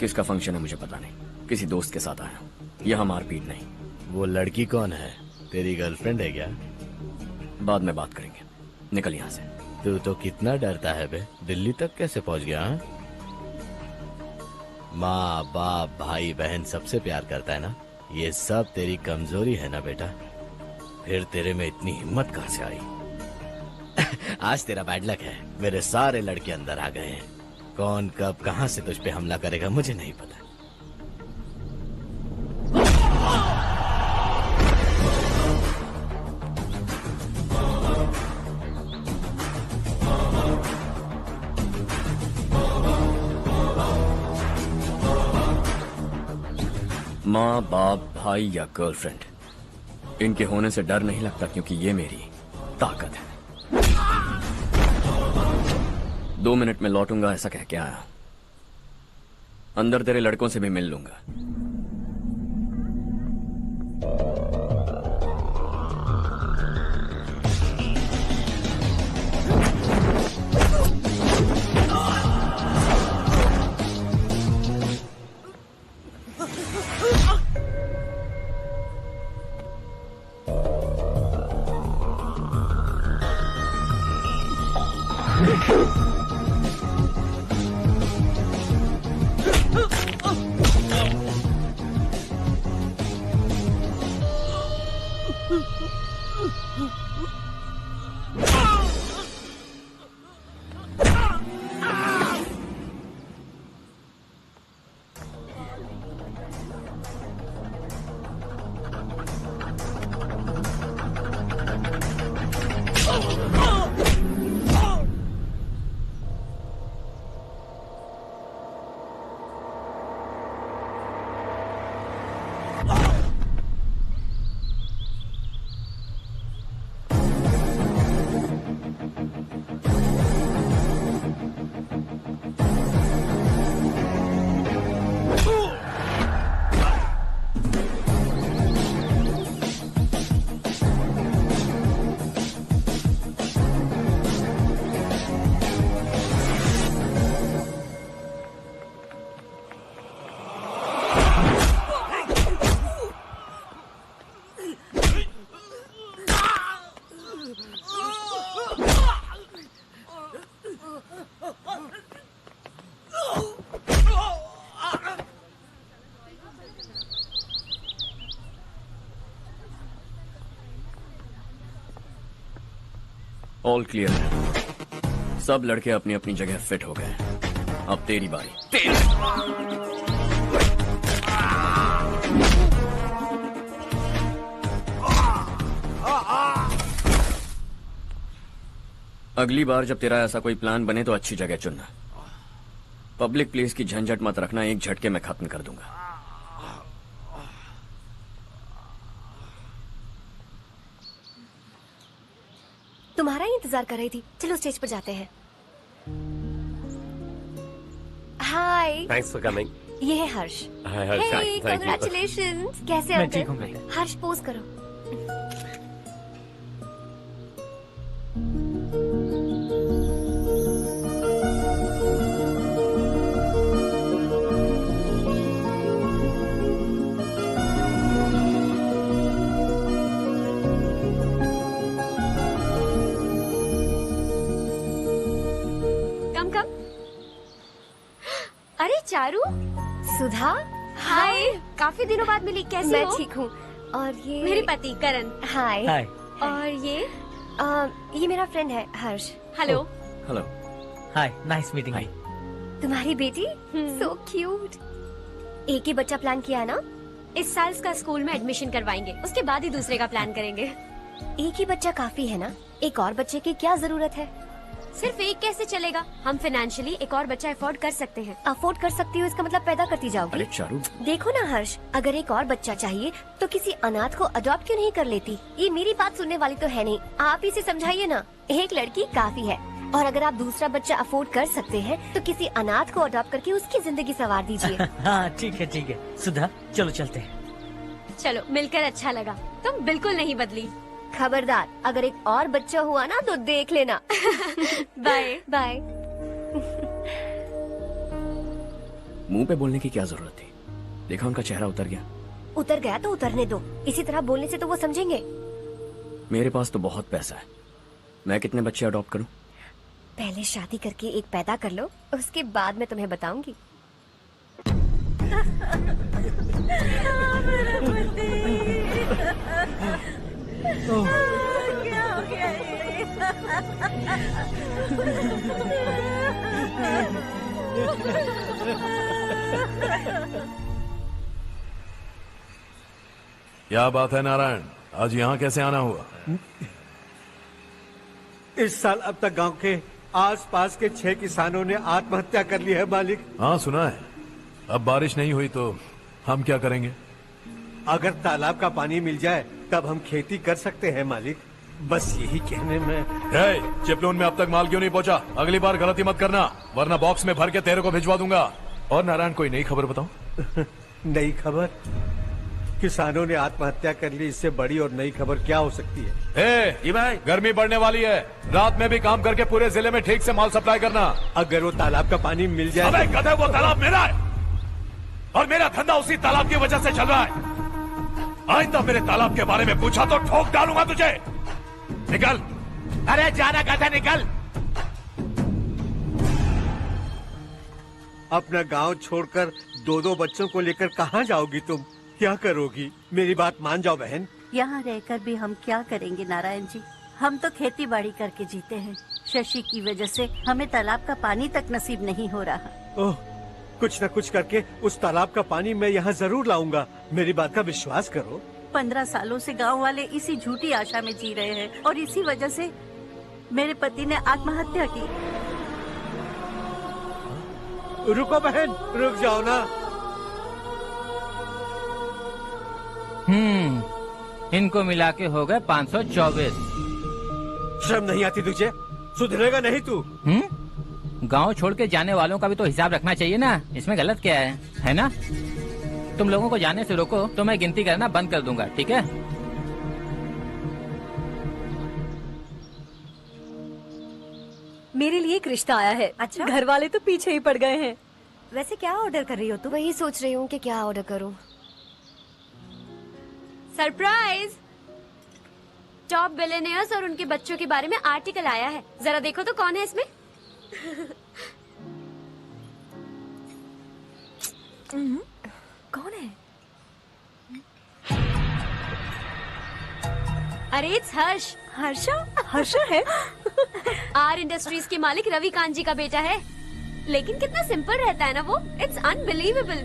किसका फंक्शन है मुझे पता नहीं, किसी दोस्त के साथ आया हूँ। यहाँ मारपीट नहीं। वो लड़की कौन है? तेरी गर्लफ्रेंड है क्या? बाद में बात करेंगे, निकल यहाँ से। तू तो कितना डरता है बे, दिल्ली तक कैसे पहुँच गया? माँ बाप भाई बहन सबसे प्यार करता है ना, ये सब तेरी कमजोरी है ना बेटा। फिर तेरे में इतनी हिम्मत कहाँ से आई? आज तेरा बैड लक है, मेरे सारे लड़के अंदर आ गए हैं। कौन कब कहां से तुझ पे हमला करेगा मुझे नहीं पता। माँ बाप भाई या गर्लफ्रेंड, इनके होने से डर नहीं लगता, क्योंकि ये मेरी ताकत है। 2 मिनट में लौटूंगा ऐसा कह के आया। अंदर तेरे लड़कों से भी मिल लूंगा। ऑल क्लियर है। सब लड़के अपनी अपनी जगह फिट हो गए। अब तेरी बारी। अगली बार जब तेरा ऐसा कोई प्लान बने तो अच्छी जगह चुनना। पब्लिक प्लेस की झंझट मत रखना, एक झटके में खत्म कर दूंगा। तुम्हारा ही इंतजार कर रही थी। चलो स्टेज पर जाते हैं। हाय। Thanks for coming. ये है Harsh. Hi Harsh, thank you. Congratulations. कैसे मैं हो ठीक हूँ अंकल? बेटा। हर्ष पोज करो। अरे चारू। सुधा। हाय। काफी दिनों बाद मिली, कैसी मैं हो? ठीक हूँ। और ये मेरे पति करण। हाय। हाय। और ये मेरा फ्रेंड है Harsh. Hello. Hello. Hi, nice meeting you. तुम्हारी बेटी सो क्यूट। एक ही बच्चा प्लान किया है ना? इस साल इसका स्कूल में एडमिशन करवाएंगे, उसके बाद ही दूसरे का प्लान करेंगे। एक ही बच्चा काफी है ना? एक और बच्चे की क्या जरूरत है? सिर्फ एक कैसे चलेगा? हम फाइनेंशियली एक और बच्चा अफोर्ड कर सकते हैं। अफोर्ड कर सकती हो इसका मतलब पैदा करती जाओगी? अरे चारू। देखो ना हर्ष, अगर एक और बच्चा चाहिए तो किसी अनाथ को अडॉप्ट क्यों नहीं कर लेती? ये मेरी बात सुनने वाली तो है नहीं, आप इसे समझाइए ना। एक लड़की काफी है, और अगर आप दूसरा बच्चा अफोर्ड कर सकते हैं तो किसी अनाथ को अडॉप्ट करके उसकी जिंदगी संवार दीजिए। हाँ ठीक है ठीक है। सुधा चलो चलते हैं। चलो, मिलकर अच्छा लगा। तुम बिल्कुल नहीं बदली। खबरदार, अगर एक और बच्चा हुआ ना तो देख लेना। Bye bye. मुंह पे बोलने की क्या जरूरत थी? देखा उनका चेहरा उतर गया। उतर गया तो उतरने दो, इसी तरह बोलने से तो वो समझेंगे। मेरे पास तो बहुत पैसा है, मैं कितने बच्चे अडॉप्ट करूं? पहले शादी करके एक पैदा कर लो, उसके बाद मैं तुम्हें बताऊंगी। क्या हो गया क्या बात है नारायण, आज यहाँ कैसे आना हुआ? इस साल अब तक गांव के आसपास के 6 किसानों ने आत्महत्या कर ली है मालिक। हाँ सुना है। अब बारिश नहीं हुई तो हम क्या करेंगे? अगर तालाब का पानी मिल जाए तब हम खेती कर सकते हैं मालिक। बस यही कहने में। चिपलून में अब तक माल क्यों नहीं पहुंचा? अगली बार गलती मत करना, वरना बॉक्स में भर के तेरे को भिजवा दूंगा। और नारायण, कोई नई खबर बताऊं? नई खबर? किसानों ने आत्महत्या कर ली, इससे बड़ी और नई खबर क्या हो सकती है? जी भाई, गर्मी बढ़ने वाली है, रात में भी काम करके पूरे जिले में ठीक से माल सप्लाई करना। अगर वो तालाब का पानी मिल जाए। अबे गधे, वो तालाब मेरा है और मेरा धंधा उसी तालाब की वजह से चल रहा है। आइंदा मेरे तालाब के बारे में पूछा तो ठोक डालूंगा तुझे। निकल। अरे जाना गधा, निकल। अपना गांव छोड़कर 2-2 बच्चों को लेकर कहां जाओगी तुम? क्या करोगी? मेरी बात मान जाओ बहन, यहाँ रहकर भी हम क्या करेंगे नारायण जी? हम तो खेती बाड़ी करके जीते हैं। शशि की वजह से हमें तालाब का पानी तक नसीब नहीं हो रहा। ओह, कुछ न कुछ करके उस तालाब का पानी मैं यहाँ जरूर लाऊंगा। मेरी बात का विश्वास करो। 15 सालों से गांव वाले इसी झूठी आशा में जी रहे हैं और इसी वजह से मेरे पति ने आत्महत्या की। रुको बहन, रुक जाओ ना। इनको मिला के हो गए 524। शर्म नहीं आती तुझे? सुधरेगा नहीं तू? गांव छोड़ के जाने वालों का भी तो हिसाब रखना चाहिए ना। इसमें गलत क्या है ना? तुम लोगों को जाने से रोको तो मैं गिनती करना बंद कर दूंगा, ठीक है? मेरे लिए एक रिश्ता आया है। अच्छा, घर वाले तो पीछे ही पड़ गए हैं। वैसे क्या ऑर्डर कर रही हो तुम? वही सोच रही हूँ कि क्या ऑर्डर करूँ। सरप्राइज! टॉप बिलियनियर्स और उनके बच्चों के बारे में आर्टिकल आया है। जरा देखो तो कौन है इसमें। कौन है? अरे इट्स हर्ष। हर्षा है? आर इंडस्ट्रीज के मालिक रवि कांत जी का बेटा है। लेकिन कितना सिंपल रहता है ना वो। It's unbelievable.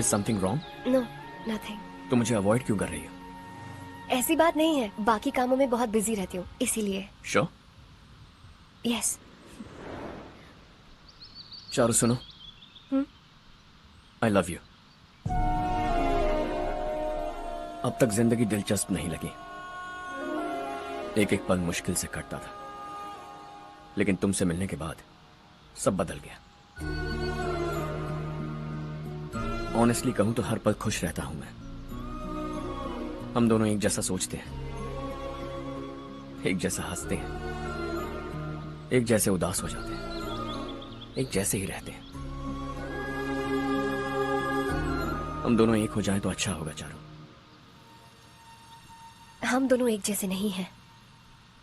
Is something wrong? No, nothing. तो मुझे अवॉइड क्यों कर रही हो? ऐसी बात नहीं है, बाकी कामों में बहुत बिजी रहती हूँ इसीलिए। Sure? Yes. चारू सुनो। I love you. अब तक जिंदगी दिलचस्प नहीं लगी। एक एक पल मुश्किल से कटता था, लेकिन तुमसे मिलने के बाद सब बदल गया। ऑनेस्टली कहूं तो हर पल खुश रहता हूं मैं। हम दोनों एक जैसा सोचते हैं, एक जैसा हंसते हैं, एक जैसे उदास हो जाते हैं, एक जैसे ही रहते हैं। हम दोनों एक हो जाएं तो अच्छा होगा चारू। हम दोनों एक जैसे नहीं हैं।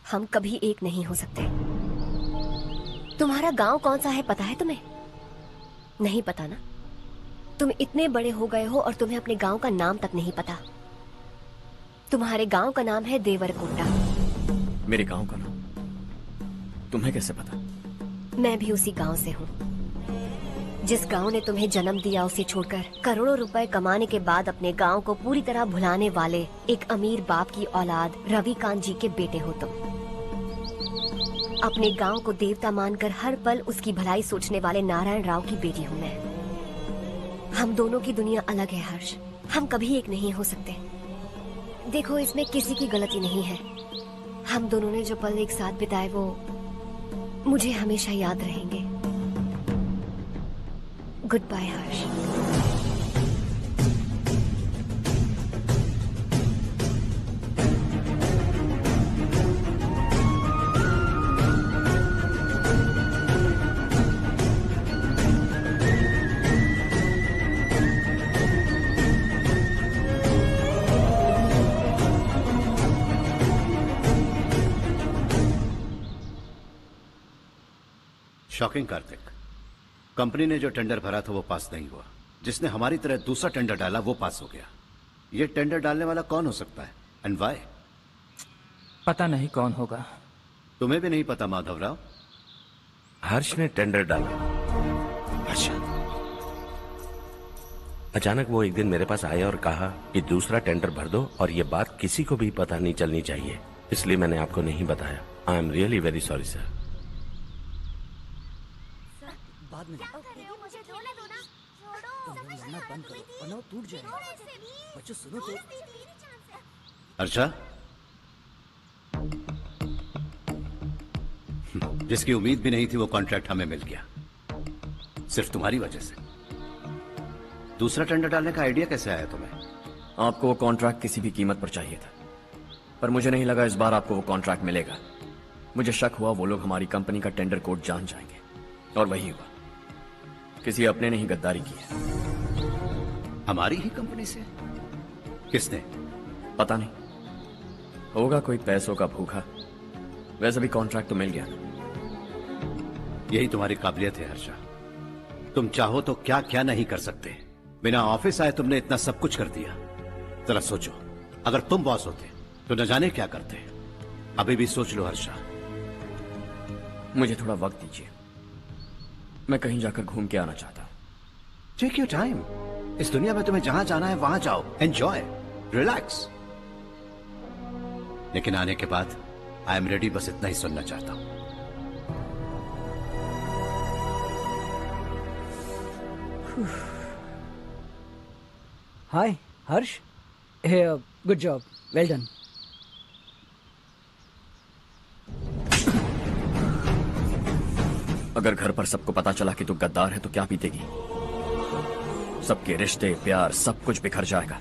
हम कभी एक नहीं हो सकते। तुम्हारा गांव कौन सा है पता है तुम्हें? नहीं पता ना? तुम इतने बड़े हो गए हो और तुम्हें अपने गांव का नाम तक नहीं पता। तुम्हारे गांव का नाम है देवरकोटा। मेरे गांव का नाम तुम्हें कैसे पता? मैं भी उसी गांव से हूँ। जिस गांव ने तुम्हें जन्म दिया उसे छोड़कर करोड़ों रुपए कमाने के बाद अपने गांव को पूरी तरह भुलाने वाले एक अमीर बाप की औलाद रवि कांत जी के बेटे हो तुम। अपने गांव को देवता मानकर हर पल उसकी भलाई सोचने वाले नारायण राव की बेटी हूँ मैं। हम दोनों की दुनिया अलग है हर्ष। हम कभी एक नहीं हो सकते। देखो इसमें किसी की गलती नहीं है। हम दोनों ने जो पल एक साथ बिताए वो मुझे हमेशा याद रहेंगे। गुड बाय हर्ष। शॉकिंग कार्तिक, कंपनी ने जो टेंडर भरा था वो पास नहीं हुआ। जिसने हमारी तरह दूसरा टेंडर डाला वो पास हो गया। ये टेंडर डालने वाला कौन हो सकता है एंड व्हाई? पता नहीं कौन होगा। तुम्हें भी नहीं पता माधवराव? हर्ष ने टेंडर डाला। अच्छा। अचानक वो एक दिन मेरे पास आया और कहा कि दूसरा टेंडर भर दो और ये बात किसी को भी पता नहीं चलनी चाहिए, इसलिए मैंने आपको नहीं बताया। I am really very sorry sir. बाद में बंद करो वरना वो टूट जाएगा। बच्चों सुनो तो। अर्षा, जिसकी उम्मीद भी नहीं थी वो कॉन्ट्रैक्ट हमें मिल गया, सिर्फ तुम्हारी वजह से। दूसरा टेंडर डालने का आइडिया कैसे आया तुम्हें? आपको वो कॉन्ट्रैक्ट किसी भी कीमत पर चाहिए था, पर मुझे नहीं लगा इस बार आपको वो कॉन्ट्रैक्ट मिलेगा। मुझे शक हुआ वो लोग हमारी कंपनी का टेंडर कोड जान जाएंगे, और वही हुआ। किसी अपने ने ही गद्दारी की है। हमारी ही कंपनी से? किसने? पता नहीं, होगा कोई पैसों का भूखा। वैसे भी कॉन्ट्रैक्ट तो मिल गया। यही तुम्हारी काबिलियत है हर्षा, तुम चाहो तो क्या क्या नहीं कर सकते। बिना ऑफिस आए तुमने इतना सब कुछ कर दिया। जरा सोचो, अगर तुम बॉस होते तो न जाने क्या करते। अभी भी सोच लो हर्षा। मुझे थोड़ा वक्त दीजिए, मैं कहीं जाकर घूम के आना चाहता हूं। Take your time. इस दुनिया में तुम्हें जहां जाना है वहां जाओ, एंजॉय, रिलैक्स। लेकिन आने के बाद आई एम रेडी, बस इतना ही सुनना चाहता हूं। हाय हर्ष, गुड जॉब, वेल डन। अगर घर पर सबको पता चला कि तू गद्दार है तो क्या बीतेगी? सबके रिश्ते, प्यार, सब कुछ बिखर जाएगा।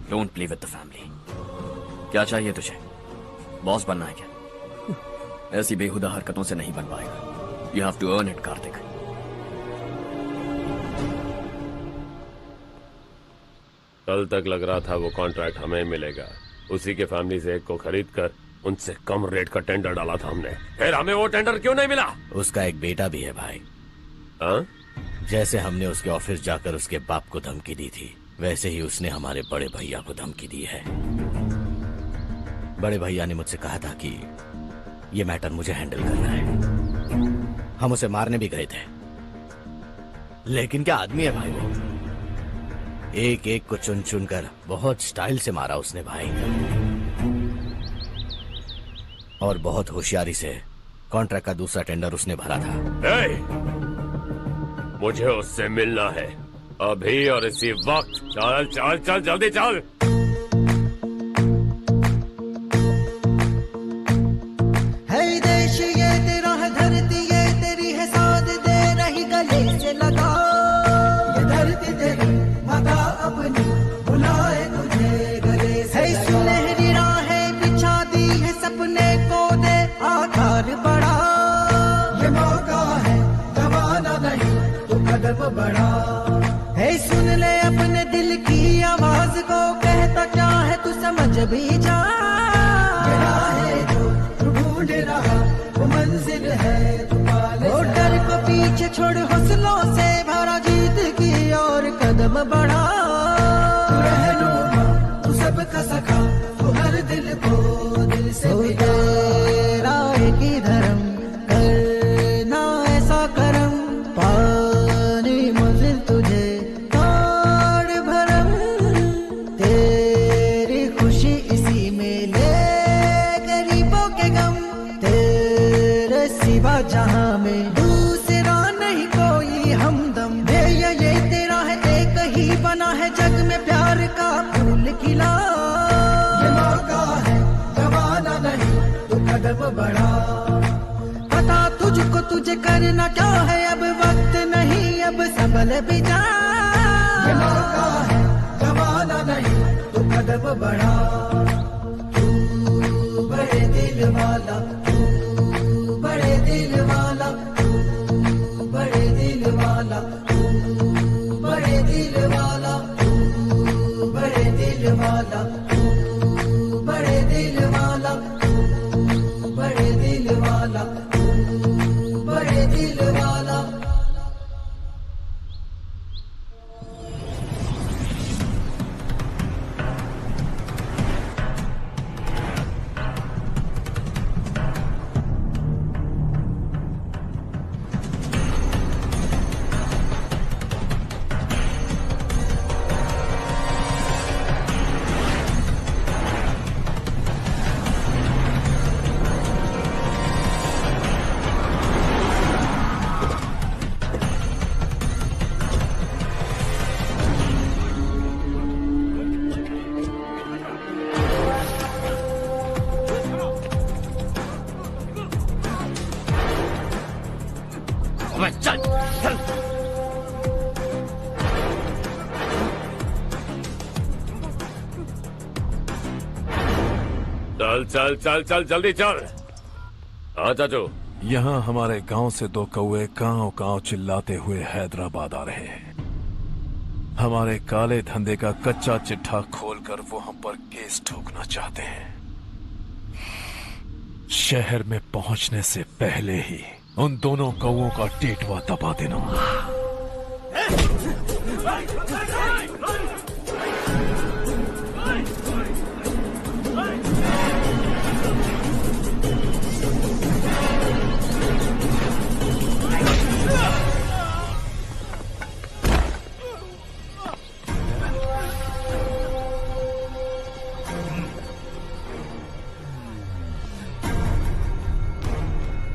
Don't play with the family. क्या चाहिए तुझे? बॉस बनना है क्या? ऐसी बेहुदा हरकतों से नहीं बन पाएगा। You have to earn it Kartik. कल तक लग रहा था वो कॉन्ट्रैक्ट हमें मिलेगा, उसी के फैमिली से एक को खरीद कर उनसे कम रेट का टेंडर डाला था हमने, फिर हमें वो टेंडर क्यों नहीं मिला? उसका एक बेटा भी है भाई। हाँ? जैसे हमने उसके ऑफिस जाकर उसके बाप को धमकी दी थी, वैसे ही उसने हमारे बड़े भैया को धमकी दी है। बड़े भैया ने मुझसे कहा था कि ये मैटर मुझे हैंडल करना है। हम उसे मारने भी गए थे, लेकिन क्या आदमी है भाई वो। एक एक को चुन चुन कर बहुत स्टाइल से मारा उसने भाई, और बहुत होशियारी से कॉन्ट्रैक्ट का दूसरा टेंडर उसने भरा था। मुझे उससे मिलना है अभी और इसी वक्त। चल चल चल जल्दी चल। है देश ये तेरा है, धरती ये तेरी है, साथ दे रही गले से लगा। ये धरती तेरी माता अपनी बुलाए तुझे गले से लगा। सुनहरी राहें बिछा दी है, सपने को दे आकार बढ़ा। ये मौका है, गवाना नहीं तो कदम बढ़ा। है सुन ले अपने दिल की आवाज को, कहता क्या है तू समझ भी जा। ये राहें जो तू ढूंढ रहा वो मंजिल है तू पाले। वो डर को पीछे छोड़ हौसलों से भरा, जीत की और कदम बढ़ा। तू रहनुमा, तू सबका सखा, तू हर दिल को दिल से मिला। तेरा एक ही धर्म, करना ऐसा करम, पानी मंजिल तुझे ताड़ भरम। तेरी खुशी इसी में ले गरीबों के गम, तेरे सिवा जहां में दूसरा नहीं कोई हमदम। ये तेरा है, एक ही बना है जग में प्यार का फूल खिला। ये मौका है, गवाना नहीं तो कदम बढ़ा। पता तुझको तुझे करना क्या है, अब वक्त नहीं अब संभल भी जा। ये मौका है, गवाना नहीं तो कदम बढ़ा। तू बड़े दिल वाला, तू बड़े दिल वाला, तू बड़े दिल वाला, तू बड़े दिल वाला, तू बड़े दिल वाला, तू बड़े दिल वाला, तू बड़े दिल वाला, तू बड़े दिल वाला। चल चल चल चल जल्दी चल। हाँ चाचू। यहाँ हमारे गांव से 2 कौवे गांव गांव चिल्लाते हुए हैदराबाद आ रहे हैं। हमारे काले धंधे का कच्चा चिट्ठा खोलकर वो हम पर केस ठोकना चाहते हैं। शहर में पहुंचने से पहले ही उन दोनों कौवों का टेटवा दबा देना।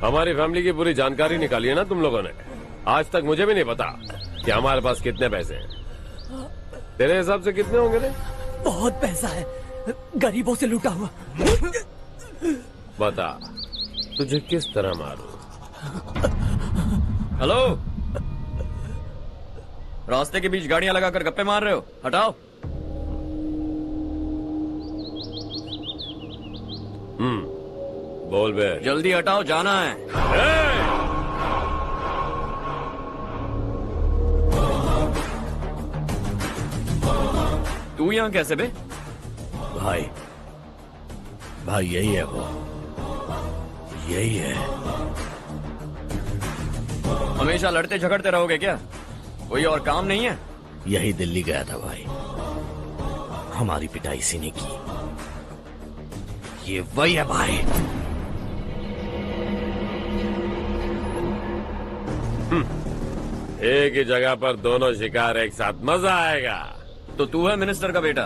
हमारी फैमिली की पूरी जानकारी निकाली है ना तुम लोगों ने। आज तक मुझे भी नहीं पता कि हमारे पास कितने पैसे हैं। तेरे हिसाब से कितने होंगे रे? बहुत पैसा है, गरीबों से लूटा हुआ। बता तुझे किस तरह मारूं? हेलो, रास्ते के बीच गाड़ियां लगाकर गप्पे मार रहे हो? हटाओ। बोल बे। जल्दी हटाओ, जाना है। तू यहाँ कैसे बे? भाई यही है वो, यही है। हमेशा लड़ते झगड़ते रहोगे क्या? कोई और काम नहीं है? यही दिल्ली गया था भाई, हमारी पिटाई इसी ने की। ये वही है भाई। एक ही जगह पर दोनों शिकार एक साथ, मजा आएगा। तो तू है मिनिस्टर का बेटा?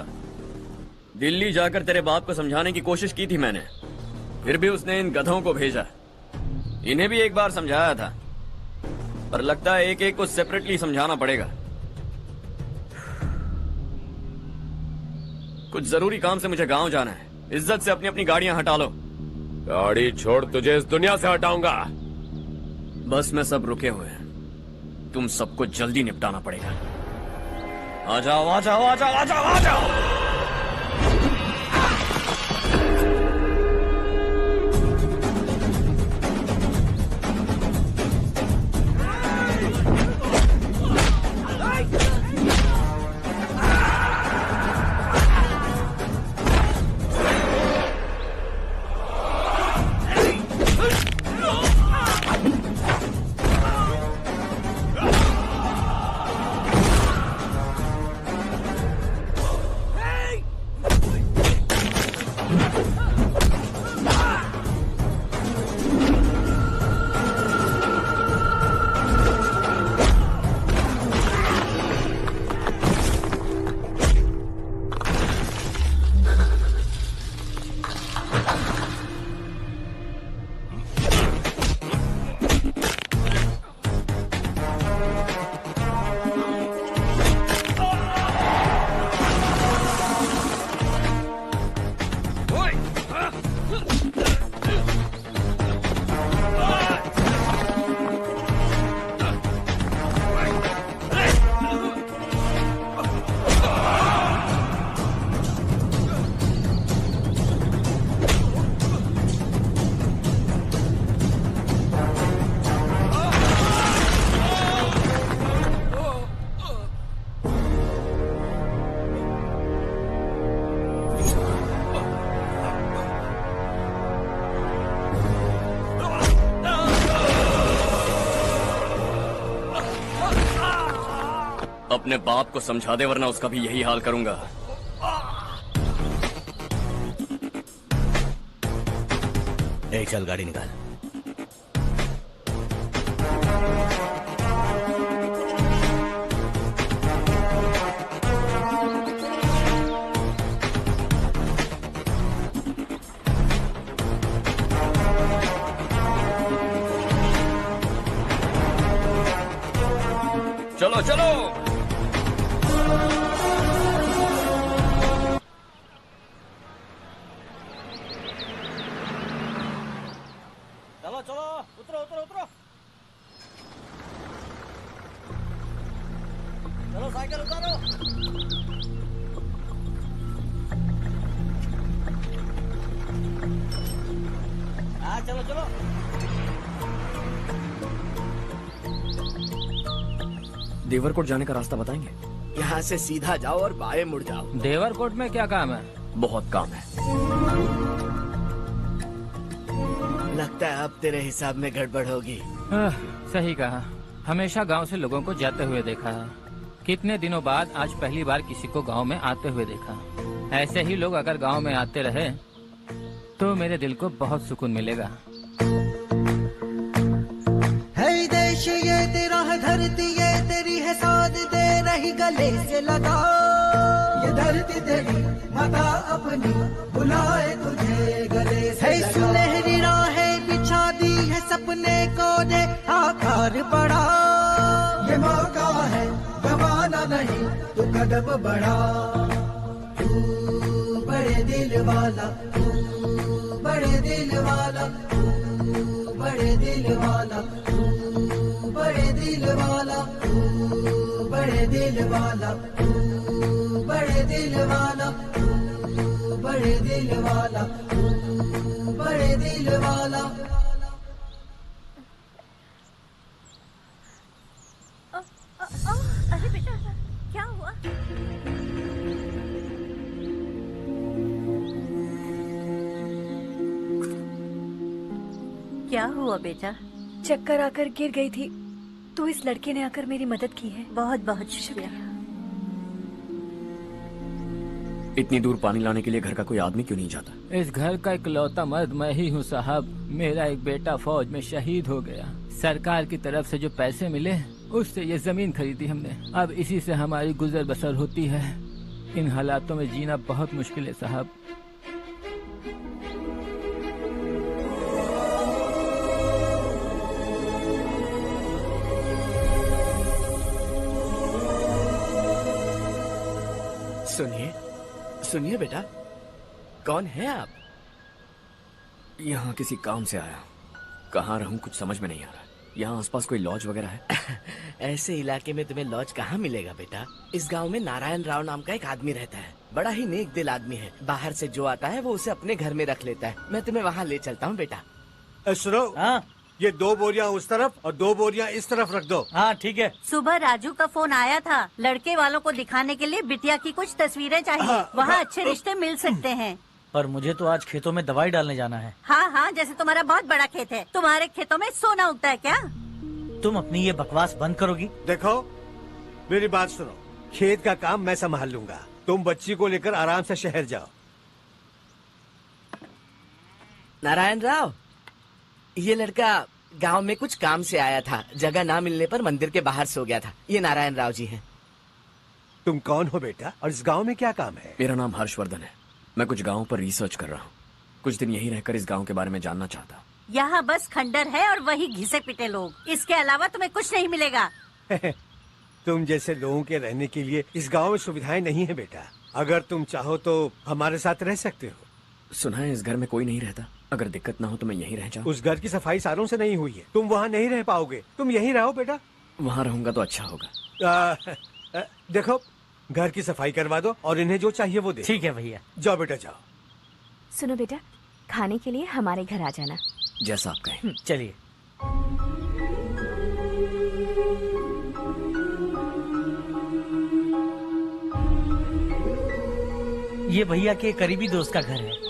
दिल्ली जाकर तेरे बाप को समझाने की कोशिश की थी मैंने, फिर भी उसने इन गधों को भेजा। इन्हें भी एक बार समझाया था, पर लगता है एक एक को सेपरेटली समझाना पड़ेगा। कुछ जरूरी काम से मुझे गांव जाना है। इज्जत से अपनी अपनी गाड़ियां हटा लो। गाड़ी छोड़, तुझे इस दुनिया से हटाऊंगा। बस में सब रुके हुए हैं, तुम सबको जल्दी निपटाना पड़ेगा। आ जाओ आ जाओ आ जाओ आ जाओ आ जाओ। अपने बाप को समझा दे, वरना उसका भी यही हाल करूंगा। ए, चल गाड़ी निकाल। चलो चलो। चलो चलो, उतरो उतरो उतरो। चलो साइकिल उतारो। हाँ चलो चलो। देवरकोट जाने का रास्ता बताएंगे? यहाँ से सीधा जाओ और बाएं मुड़ जाओ। देवरकोट में क्या काम है? बहुत काम है। लगता है अब तेरे हिसाब में गड़बड़ होगी। सही कहा। हमेशा गांव से लोगों को जाते हुए देखा है। कितने दिनों बाद आज पहली बार किसी को गांव में आते हुए देखा। ऐसे ही लोग अगर गांव में आते रहे तो मेरे दिल को बहुत सुकून मिलेगा। है देश ये तेरा है, धरती ये तेरी है, साथ दे रही गले से लगा। ये धरती तेरी माता अपनी बुलाए तुझे गले से लगा। सुनहरी राहें बिछा दी है, सपने को दे आकार बढ़ा। ये मौका है गवाना नहीं, तू कदम बढ़ा। तू बड़े दिल वाला, तू बड़े दिल वाला, तू बड़े दिल वाला, तू बड़े दिल वाला, तू बड़े दिल वाला, तू बड़े दिल वाला, तू बड़े दिल वाला, तू बड़े दिल वाला। अरे बेटा क्या हुआ? क्या हुआ बेटा? चक्कर आकर गिर गई थी तो इस लड़के ने आकर मेरी मदद की है। बहुत बहुत शुक्रिया। इतनी दूर पानी लाने के लिए घर का कोई आदमी क्यों नहीं जाता? इस घर का इकलौता मर्द मैं ही हूँ साहब। मेरा एक बेटा फौज में शहीद हो गया। सरकार की तरफ से जो पैसे मिले उससे ये जमीन खरीदी हमने। अब इसी से हमारी गुजर बसर होती है। इन हालातों में जीना बहुत मुश्किल है साहब। सुनिए सुनिए बेटा, कौन है आप? यहाँ किसी काम से आया। कहाँ रहूँ कुछ समझ में नहीं आ रहा। यहाँ आसपास कोई लॉज वगैरह है? ऐसे इलाके में तुम्हें लॉज कहाँ मिलेगा बेटा। इस गांव में नारायण राव नाम का एक आदमी रहता है। बड़ा ही नेक दिल आदमी है। बाहर से जो आता है वो उसे अपने घर में रख लेता है। मैं तुम्हें वहाँ ले चलता हूँ बेटा। सुनो, ये 2 बोरियां उस तरफ और 2 बोरियां इस तरफ रख दो। हाँ ठीक है। सुबह राजू का फोन आया था। लड़के वालों को दिखाने के लिए बिटिया की कुछ तस्वीरें चाहिए। वहाँ अच्छे रिश्ते मिल सकते हैं। पर मुझे तो आज खेतों में दवाई डालने जाना है। हाँ हाँ, जैसे तुम्हारा बहुत बड़ा खेत है। तुम्हारे खेतों में सोना उगता है क्या? तुम अपनी ये बकवास बंद करोगी? देखो मेरी बात सुनो, खेत का काम मैं संभाल लूंगा। तुम बच्ची को लेकर आराम से शहर जाओ। नारायण राव, ये लड़का गांव में कुछ काम से आया था। जगह ना मिलने पर मंदिर के बाहर सो गया था। ये नारायण राव जी हैं। तुम कौन हो बेटा और इस गांव में क्या काम है? मेरा नाम हर्षवर्धन है। मैं कुछ गाँव पर रिसर्च कर रहा हूँ। कुछ दिन यहीं रहकर इस गाँव के बारे में जानना चाहता हूँ। यहाँ बस खंडर है और वही घिसे पिटे लोग। इसके अलावा तुम्हें कुछ नहीं मिलेगा। तुम जैसे लोगों के रहने के लिए इस गांव में सुविधाएं नहीं है बेटा। अगर तुम चाहो तो हमारे साथ रह सकते हो। सुना है इस घर में कोई नहीं रहता। अगर दिक्कत ना हो तो मैं यहीं रह जाऊँ। उस घर की सफाई सालों से नहीं हुई है। तुम वहाँ नहीं रह पाओगे। तुम यहीं रहो बेटा। वहाँ रहूंगा तो अच्छा होगा। देखो, घर की सफाई करवा दो और इन्हें जो चाहिए वो दे। ठीक है भैया। जाओ बेटा जाओ। सुनो बेटा, खाने के लिए हमारे घर आ जाना। जैसा आप कहें। चलिए। ये भैया के करीबी दोस्त का घर है।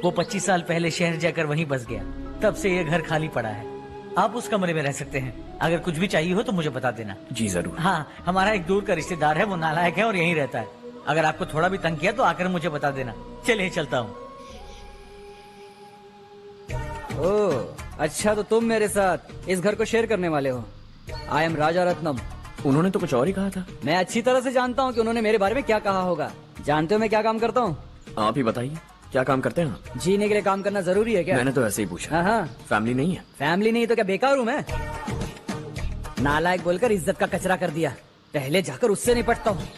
वो 25 साल पहले शहर जाकर वहीं बस गया। तब से ये घर खाली पड़ा है। आप उस कमरे में रह सकते हैं। अगर कुछ भी चाहिए हो तो मुझे बता देना। जी जरूर। हाँ, हमारा एक दूर का रिश्तेदार है, वो नालायक है और यहीं रहता है। अगर आपको थोड़ा भी तंग किया तो आकर मुझे बता देना। चलिए चलता हूँ। ओह अच्छा, तो तुम मेरे साथ इस घर को शेयर करने वाले हो। आई एम राजा रत्नम। उन्होंने तो कुछ और ही कहा था। मैं अच्छी तरह से जानता हूँ कि उन्होंने मेरे बारे में क्या कहा होगा। जानते हो मैं क्या काम करता हूँ? आप ही बताइए, क्या काम करते हैं आप? जीने के लिए काम करना जरूरी है क्या? मैंने तो ऐसे ही पूछा। हाँ। फैमिली नहीं है? फैमिली नहीं तो क्या बेकार हूँ मैं? नालायक बोलकर इज्जत का कचरा कर दिया। पहले जाकर उससे निपटता हूँ।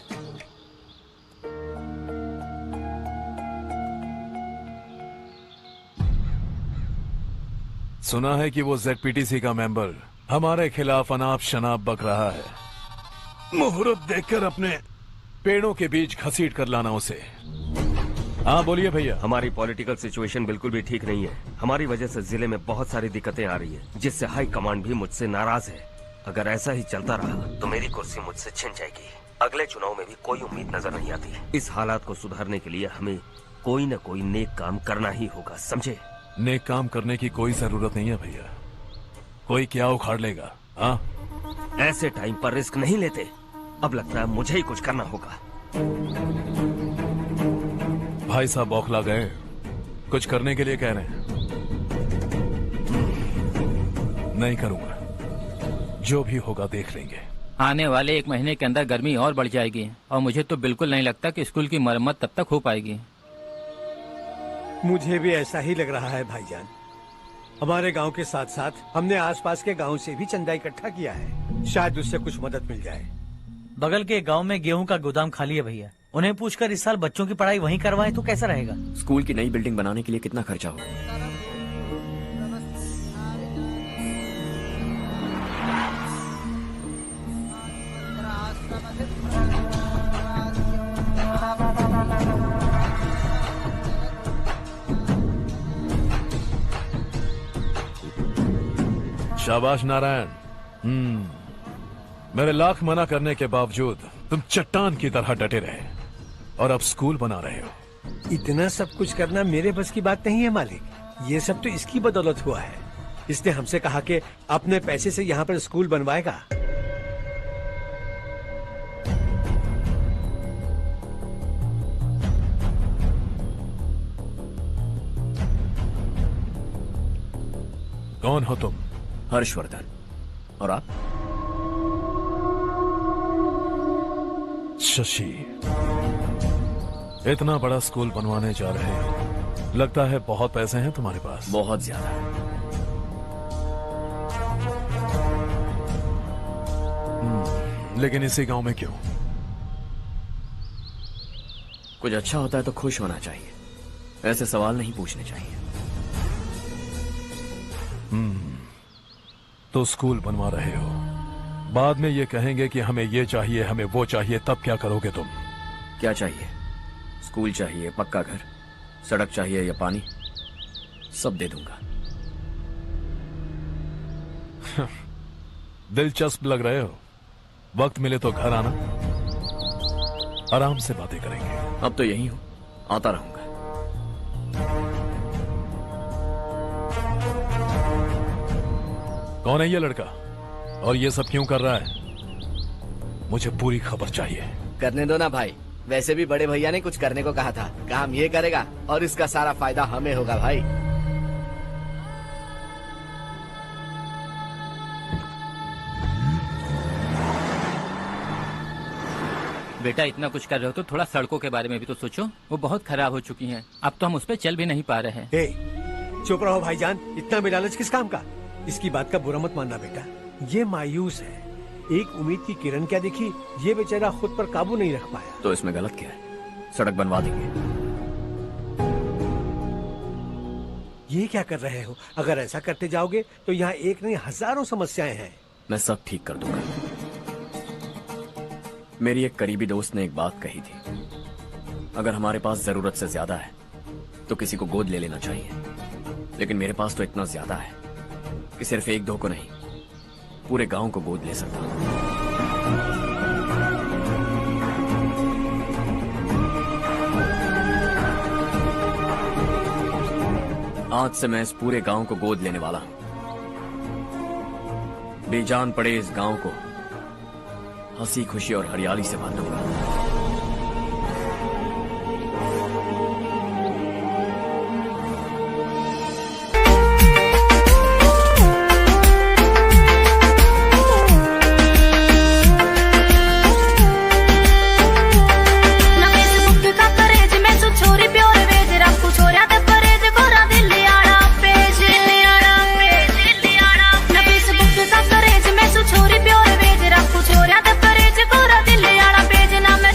सुना है कि वो ZPTC का मेंबर हमारे खिलाफ अनाप शनाप बक रहा है। मुहूर्त देखकर अपने पेड़ों के बीच घसीट कर लाना उसे। हाँ बोलिए भैया। हमारी पॉलिटिकल सिचुएशन बिल्कुल भी ठीक नहीं है। हमारी वजह से जिले में बहुत सारी दिक्कतें आ रही है, जिससे हाई कमांड भी मुझसे नाराज है। अगर ऐसा ही चलता रहा तो मेरी कुर्सी मुझसे छिन जाएगी। अगले चुनाव में भी कोई उम्मीद नजर नहीं आती। इस हालात को सुधारने के लिए हमें कोई न कोई नेक काम करना ही होगा, समझे? नेक काम करने की कोई जरूरत नहीं है भैया, कोई क्या उखाड़ लेगा। हाँ, ऐसे टाइम पर रिस्क नहीं लेते। अब लगता है मुझे ही कुछ करना होगा। भाई साहब बौखला गए, कुछ करने के लिए कह रहे हैं। नहीं करूंगा, जो भी होगा देख लेंगे। आने वाले 1 महीने के अंदर गर्मी और बढ़ जाएगी और मुझे तो बिल्कुल नहीं लगता कि स्कूल की मरम्मत तब तक हो पाएगी। मुझे भी ऐसा ही लग रहा है भाईजान। हमारे गांव के साथ साथ हमने आसपास के गांव से भी चंदा इकट्ठा किया है, शायद उससे कुछ मदद मिल जाए। बगल के गांव में गेहूं का गोदाम खाली है भैया, उन्हें पूछकर इस साल बच्चों की पढ़ाई वहीं करवाएं तो कैसा रहेगा? स्कूल की नई बिल्डिंग बनाने के लिए कितना खर्चा होगा? शाबाश नारायण। मेरे लाख मना करने के बावजूद तुम चट्टान की तरह डटे रहे और अब स्कूल बना रहे हो। इतना सब कुछ करना मेरे बस की बात नहीं है मालिक, ये सब तो इसकी बदौलत हुआ है। इसने हमसे कहा कि अपने पैसे से यहाँ पर स्कूल बनवाएगा। कौन हो तुम? हर्षवर्धन। और आप? शशि। इतना बड़ा स्कूल बनवाने जा रहे हो, लगता है बहुत पैसे हैं तुम्हारे पास। बहुत ज्यादा। लेकिन इसी गांव में क्यों? कुछ अच्छा होता है तो खुश होना चाहिए, ऐसे सवाल नहीं पूछने चाहिए। तो स्कूल बनवा रहे हो, बाद में ये कहेंगे कि हमें ये चाहिए, हमें वो चाहिए, तब क्या करोगे तुम? क्या चाहिए? स्कूल चाहिए, पक्का घर, सड़क चाहिए या पानी, सब दे दूंगा। दिलचस्प लग रहे हो। वक्त मिले तो घर आना, आराम से बातें करेंगे। अब तो यही हूं, आता रहूंगा। कौन है ये लड़का और ये सब क्यों कर रहा है? मुझे पूरी खबर चाहिए। करने दो ना भाई, वैसे भी बड़े भैया ने कुछ करने को कहा था, काम ये करेगा और इसका सारा फायदा हमें होगा भाई। बेटा इतना कुछ कर रहे हो तो थोड़ा सड़कों के बारे में भी तो सोचो, वो बहुत खराब हो चुकी हैं। अब तो हम उस पर चल भी नहीं पा रहे हैं। चुप रहो भाईजान, इतना भी लालच किस काम का? इसकी बात का बुरा मत मानना बेटा, ये मायूस है। एक उम्मीद की किरण क्या देखी, ये बेचारा खुद पर काबू नहीं रख पाया। तो इसमें गलत क्या है? सड़क बनवा देंगे। ये क्या कर रहे हो? अगर ऐसा करते जाओगे तो यहाँ एक नहीं हजारों समस्याएं हैं। मैं सब ठीक कर दूंगा। मेरी एक करीबी दोस्त ने एक बात कही थी, अगर हमारे पास जरूरत से ज्यादा है तो किसी को गोद ले लेना चाहिए, लेकिन मेरे पास तो इतना ज्यादा है कि सिर्फ 1-2 को नहीं, पूरे गांव को गोद ले सकता हूं। आज से मैं इस पूरे गांव को गोद लेने वाला हूं। बेजान पड़े इस गांव को हंसी खुशी और हरियाली से बांटूंगा। छोरी प्योर वेज रखू छोरिया ते परेज कोरा दिल आड़ा पेज ना मैं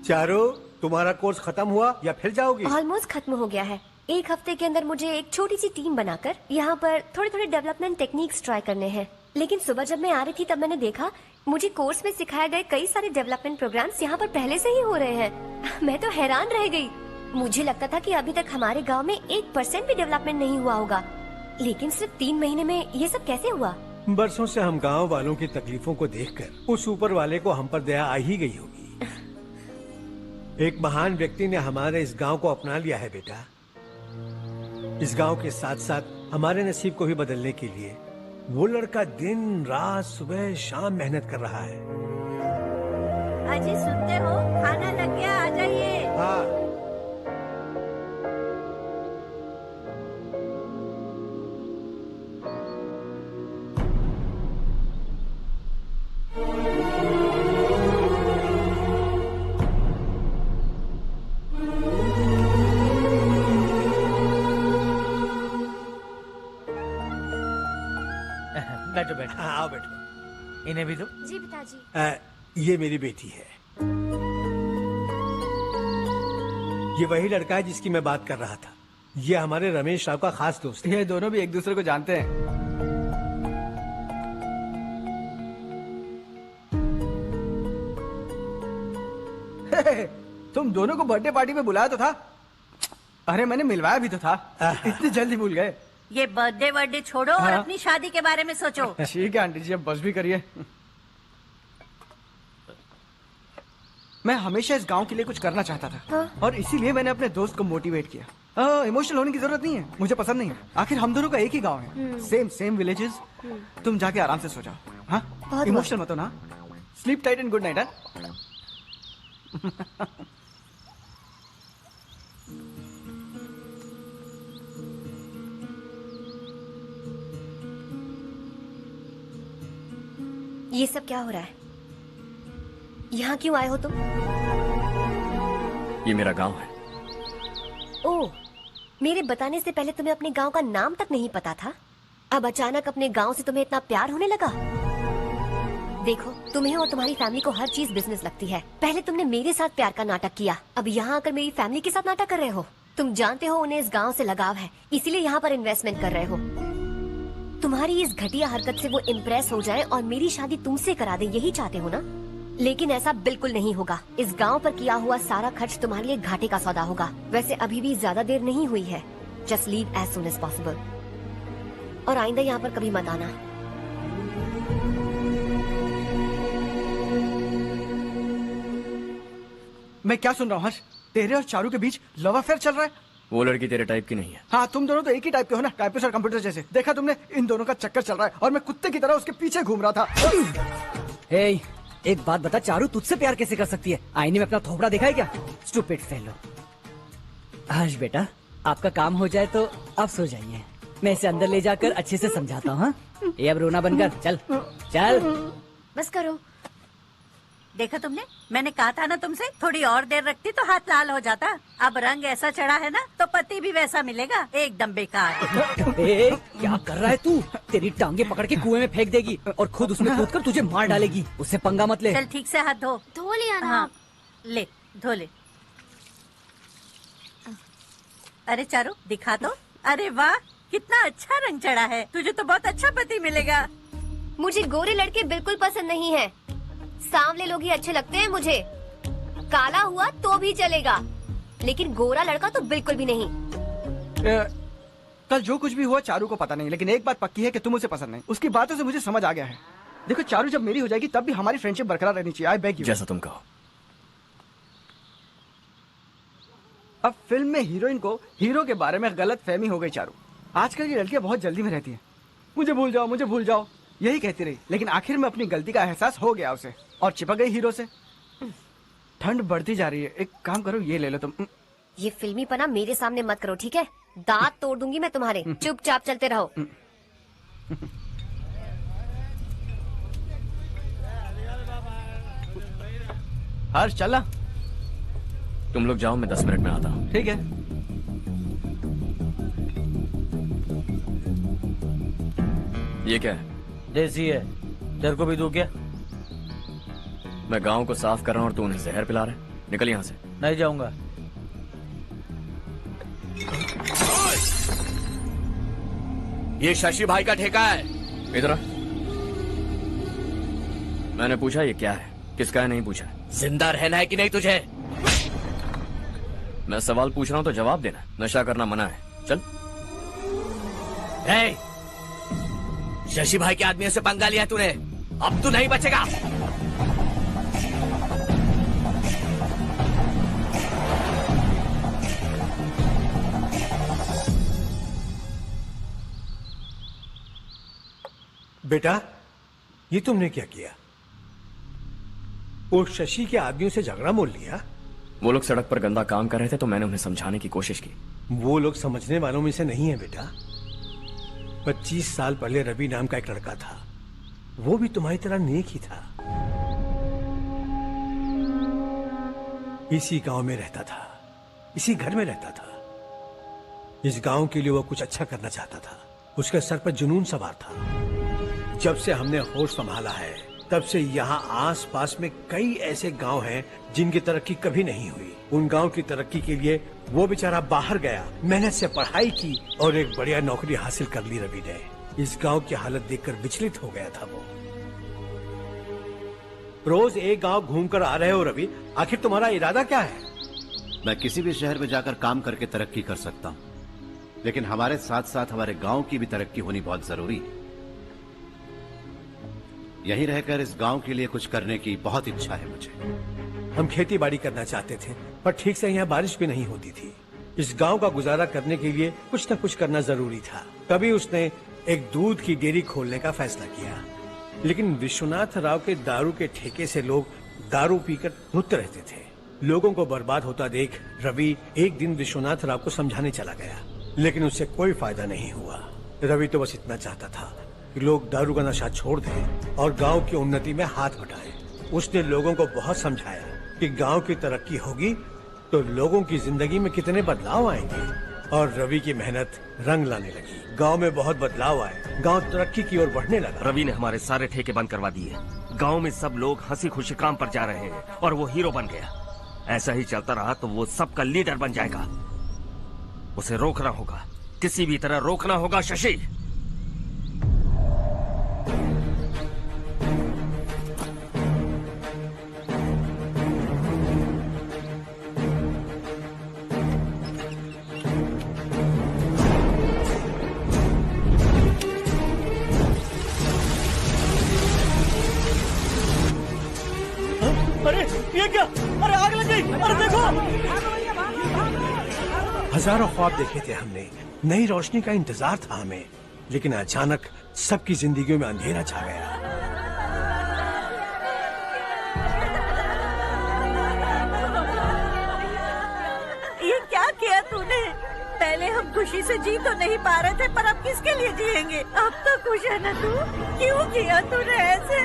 चारू, तुम्हारा कोर्स खत्म हुआ या फिर जाओगी? ऑलमोस्ट खत्म हो गया है। एक हफ्ते के अंदर मुझे एक छोटी सी टीम बनाकर यहाँ पर थोड़े थोड़े डेवलपमेंट टेक्निक्स ट्राई करने हैं। लेकिन सुबह जब मैं आ रही थी तब मैंने देखा मुझे कोर्स में सिखाए गए कई सारे डेवलपमेंट प्रोग्राम्स यहाँ पर पहले से ही हो रहे हैं। मैं तो हैरान रह गई। मुझे लगता था कि अभी तक हमारे गांव में 1% भी डेवलपमेंट नहीं हुआ होगा, लेकिन सिर्फ 3 महीने में ये सब कैसे हुआ? बरसों से हम गांव वालों की तकलीफों को देखकर उस ऊपर वाले को हम पर दया आ ही गई होगी। एक महान व्यक्ति ने हमारे इस गांव को अपना लिया है बेटा। इस गांव के साथ साथ हमारे नसीब को भी बदलने के लिए वो लड़का दिन रात सुबह शाम मेहनत कर रहा है। अजी सुनते हो, खाना लग गया, आ जाइए। हाँ। बैठो बैठो। हाँ, आओ बैठो। इन्हें भी दो। जी पिताजी। ये मेरी बेटी है। ये वही लड़का है जिसकी मैं बात कर रहा था। ये हमारे रमेश राव का खास दोस्त है। ये दोनों भी एक दूसरे को जानते हैं। तुम दोनों को बर्थडे पार्टी में बुलाया तो था। अरे मैंने मिलवाया भी तो था। इतनी जल्दी भूल गए। ये बर्थडे वर्डे छोड़ो और हाँ। अपनी शादी के बारे में सोचो। ठीक है आंटी जी, अब बस भी करिए। मैं हमेशा इस गांव के लिए कुछ करना चाहता था। हाँ? और इसीलिए मैंने अपने दोस्त को मोटिवेट किया। इमोशनल होने की जरूरत नहीं है, मुझे पसंद नहीं है। आखिर हम दोनों का एक ही गांव है, सेम विलेजेस। तुम जाके आराम से सो जाओ। हाँ, इमोशनल मत हो ना। Sleep tight and good night. ये सब क्या हो रहा है? यहाँ क्यों आए हो तुम? ये मेरा गांव है। ओह, मेरे बताने से पहले तुम्हें अपने गांव का नाम तक नहीं पता था? अब अचानक अपने गांव से तुम्हें इतना प्यार होने लगा? देखो, तुम्हें और तुम्हारी फैमिली को हर चीज बिजनेस लगती है। पहले तुमने मेरे साथ प्यार का नाटक किया, अब यहाँ आकर मेरी फैमिली के साथ नाटक कर रहे हो। तुम जानते हो उन्हें इस गांव से लगाव है, इसीलिए यहाँ पर इन्वेस्टमेंट कर रहे हो। तुम्हारी इस घटिया हरकत से वो इम्प्रेस हो जाए और मेरी शादी तुमसे करा दे, यही चाहते हो ना? लेकिन ऐसा बिल्कुल नहीं होगा। इस गांव पर किया हुआ सारा खर्च तुम्हारे लिए घाटे का सौदा होगा। वैसे अभी भी ज्यादा देर नहीं हुई है। Just leave as soon as possible. और आइंदा यहाँ पर कभी मत आना। मैं क्या सुन रहा हूँ हर्ष? तेरे और चारू के बीच लव अफेयर चल रहा है? वो लड़की तेरे टाइप की नहीं है। हाँ, तुम दोनों तो एक ही टाइप के हो ना, टाइपिस्ट और कंप्यूटर जैसे। देखा तुमने, इन दोनों का चक्कर चल रहा है और मैं कुत्ते की तरह उसके पीछे घूम रहा था। हे, एक बात बता, चारू तुझसे प्यार कैसे कर सकती है? आईने में अपना थोपड़ा देखा है क्या? Stupid fellow. हर्ष बेटा, आपका काम हो जाए तो आप सो जाइए। मैं इसे अंदर ले जाकर अच्छे से समझाता हूँ। हाँ? ये अब रोना बंद कर। चल चल बस करो। देखा तुमने, मैंने कहा था ना तुमसे, थोड़ी और देर रखती तो हाथ लाल हो जाता। अब रंग ऐसा चढ़ा है ना तो पति भी वैसा मिलेगा। एकदम बेकार। ए, क्या कर रहा है तू? तेरी टांगे पकड़ के कुएं में फेंक देगी और खुद उसमें कूदकर तुझे मार डालेगी। उससे पंगा मत ले। चल ठीक से हाथ धो। धो लिया ना? हाँ, ले धो ले। अरे चारू दिखा तो। अरे वाह, कितना अच्छा रंग चढ़ा है। तुझे तो बहुत अच्छा पति मिलेगा। मुझे गोरे लड़के बिल्कुल पसंद नहीं है। सांवले लोग ही अच्छे लगते हैं मुझे। काला हुआ तो भी चलेगा, लेकिन गोरा लड़का तो बिल्कुल भी नहीं। कल जो कुछ भी हुआ चारू को पता नहीं, लेकिन एक बात पक्की है कि तुम उसे पसंद नहीं। उसकी बातों से मुझे समझ आ गया है। देखो चारू जब मेरी हो जाएगी तब भी हमारी फ्रेंडशिप बरकरार रहनी चाहिए। I beg you. जैसा तुम कहो। अब फिल्म में हीरोइन को हीरो के बारे में गलत फहमी हो गई चारू। आजकल की लड़कियां बहुत जल्दी में रहती हैं। मुझे भूल जाओ, मुझे भूल जाओ, यही कहती रही। लेकिन आखिर में अपनी गलती का एहसास हो गया उसे और चिपक गई हीरो से। ठंड बढ़ती जा रही है, एक काम करो, ये ले लो तुम। ये फिल्मी पना मेरे सामने मत करो, ठीक है? दांत तोड़ दूंगी मैं तुम्हारे। चुपचाप चलते रहो। हर्ष चलना। तुम लोग जाओ, मैं 10 मिनट में आता हूँ। ठीक है। ये क्या है? देसी है। तेरे को भी दूं क्या? मैं गांव को साफ कर रहा हूँ और तू उन्हें जहर पिला रहा है। निकल यहाँ से। नहीं जाऊंगा। ये शशि भाई का ठेका है। इधर आ। मैंने पूछा ये क्या है, किसका है नहीं पूछा। जिंदा रहना है कि नहीं तुझे? मैं सवाल पूछ रहा हूं तो जवाब देना। नशा करना मना है। चल। हे, शशि भाई के आदमियों से पंगा लिया तूने, अब तू नहीं बचेगा। बेटा, ये तुमने क्या किया? वो शशि के आदमियों से झगड़ा मोल लिया? वो लोग सड़क पर गंदा काम कर रहे थे तो मैंने उन्हें समझाने की कोशिश की। वो लोग समझने वालों में से नहीं है बेटा। 25 साल पहले रवि नाम का एक लड़का था, वो भी तुम्हारी तरह नेक ही था। इसी गांव में रहता था, इसी घर में रहता था। इस गांव के लिए वो कुछ अच्छा करना चाहता था। उसके सर पर जुनून सवार था। जब से हमने होश संभाला है तब से यहाँ आस पास में कई ऐसे गांव हैं जिनकी तरक्की कभी नहीं हुई। उन गांव की तरक्की के लिए वो बेचारा बाहर गया, मेहनत से पढ़ाई की और एक बढ़िया नौकरी हासिल कर ली रवि ने। इस गांव की हालत देखकर विचलित हो गया था वो। रोज एक गांव घूमकर आ रहे हो रवि, आखिर तुम्हारा इरादा क्या है? मैं किसी भी शहर में जाकर काम करके तरक्की कर सकता हूँ, लेकिन हमारे साथ साथ हमारे गांव की भी तरक्की होनी बहुत जरूरी है। यहीं रहकर इस गांव के लिए कुछ करने की बहुत इच्छा है मुझे। हम खेती बाड़ी करना चाहते थे, पर ठीक से यहाँ बारिश भी नहीं होती थी। इस गांव का गुजारा करने के लिए कुछ न कुछ करना जरूरी था। तभी उसने एक दूध की डेयरी खोलने का फैसला किया। लेकिन विश्वनाथ राव के दारू के ठेके से लोग दारू पीकर धुत रहते थे। लोगों को बर्बाद होता देख रवि एक दिन विश्वनाथ राव को समझाने चला गया, लेकिन उससे कोई फायदा नहीं हुआ। रवि तो बस इतना चाहता था कि लोग दारू का नशा छोड़ दें और गांव की उन्नति में हाथ बटाएं। उसने लोगों को बहुत समझाया कि गांव की तरक्की होगी तो लोगों की जिंदगी में कितने बदलाव आएंगे, और रवि की मेहनत रंग लाने लगी। गांव में बहुत बदलाव आए, गांव तरक्की की ओर बढ़ने लगा। रवि ने हमारे सारे ठेके बंद करवा दिए। गांव में सब लोग हंसी खुशी काम पर जा रहे हैं और वो हीरो बन गया। ऐसा ही चलता रहा तो वो सबका लीडर बन जाएगा। उसे रोकना होगा, किसी भी तरह रोकना होगा शशि। अरे ये क्या? अरे आग लग गई! अरे देखो! हजारों ख्वाब देखे थे हमने, नई रोशनी का इंतजार था हमें, लेकिन अचानक सबकी जिंदगियों में अंधेरा छा गया। ये क्या किया तूने? पहले हम खुशी से जी तो नहीं पा रहे थे, पर अब किसके लिए जिएंगे? अब तो खुश है ना तू? क्यों किया तूने ऐसे?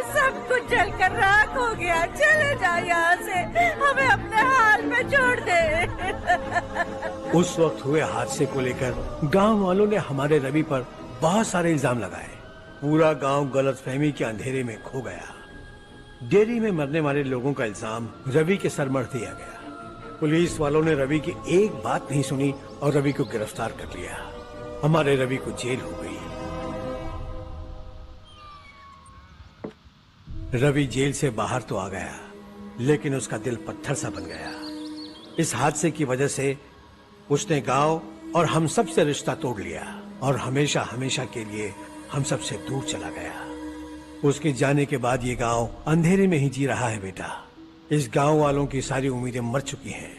सब कुछ जलकर राख हो गया। चले जा यहाँ से, हमें अपने हाल में छोड़ दे। उस वक्त हुए हादसे को लेकर गांव वालों ने हमारे रवि पर बहुत सारे इल्जाम लगाए। पूरा गांव गलतफहमी के अंधेरे में खो गया। डेयरी में मरने वाले लोगों का इल्जाम रवि के सर मढ़ दिया गया। पुलिस वालों ने रवि की एक बात नहीं सुनी और रवि को गिरफ्तार कर लिया। हमारे रवि को जेल हो गई। रवि जेल से बाहर तो आ गया, लेकिन उसका दिल पत्थर सा बन गया। इस हादसे की वजह से उसने गांव और हम सब से रिश्ता तोड़ लिया और हमेशा हमेशा के लिए हम सब से दूर चला गया। उसके जाने के बाद ये गांव अंधेरे में ही जी रहा है बेटा। इस गांव वालों की सारी उम्मीदें मर चुकी हैं,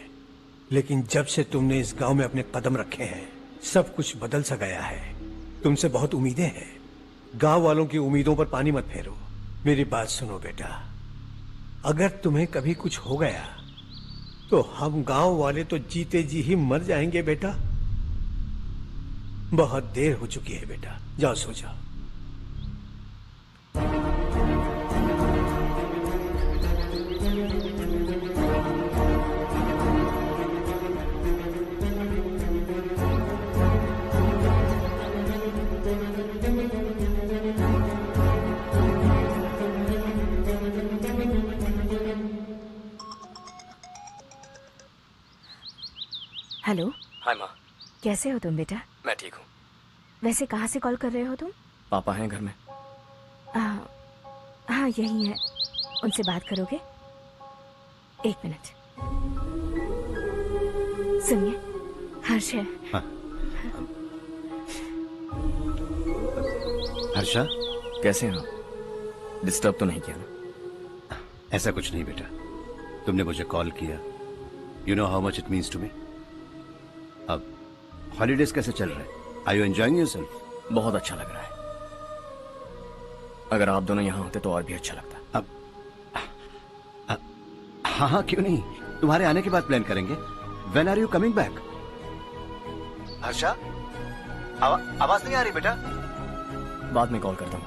लेकिन जब से तुमने इस गांव में अपने कदम रखे हैं सब कुछ बदल सा गया है। तुमसे बहुत उम्मीदें हैं। गांव वालों की उम्मीदों पर पानी मत फेरो। मेरी बात सुनो बेटा, अगर तुम्हें कभी कुछ हो गया तो हम गांव वाले तो जीते जी ही मर जाएंगे बेटा। बहुत देर हो चुकी है बेटा, जाओ सो जाओ। हेलो। हाय माँ। कैसे हो तुम बेटा? मैं ठीक हूँ। वैसे कहाँ से कॉल कर रहे हो तुम? पापा हैं घर में? हाँ यही है। उनसे बात करोगे? 1 मिनट। सुनिए, हर्ष है। हाँ। हर्षा, कैसे हैं आप? डिस्टर्ब तो नहीं किया ना? ऐसा कुछ नहीं बेटा, तुमने मुझे कॉल किया। You know how much it means to me. अब हॉलीडेज कैसे चल रहे हैं? Are you enjoying yourself? बहुत अच्छा लग रहा है। अगर आप दोनों यहाँ होते तो और भी अच्छा लगता। अब हाँ हाँ क्यों नहीं, तुम्हारे आने के बाद प्लान करेंगे। When are you coming back? Harsha, आवाज नहीं आ रही बेटा। बाद में कॉल करता हूँ।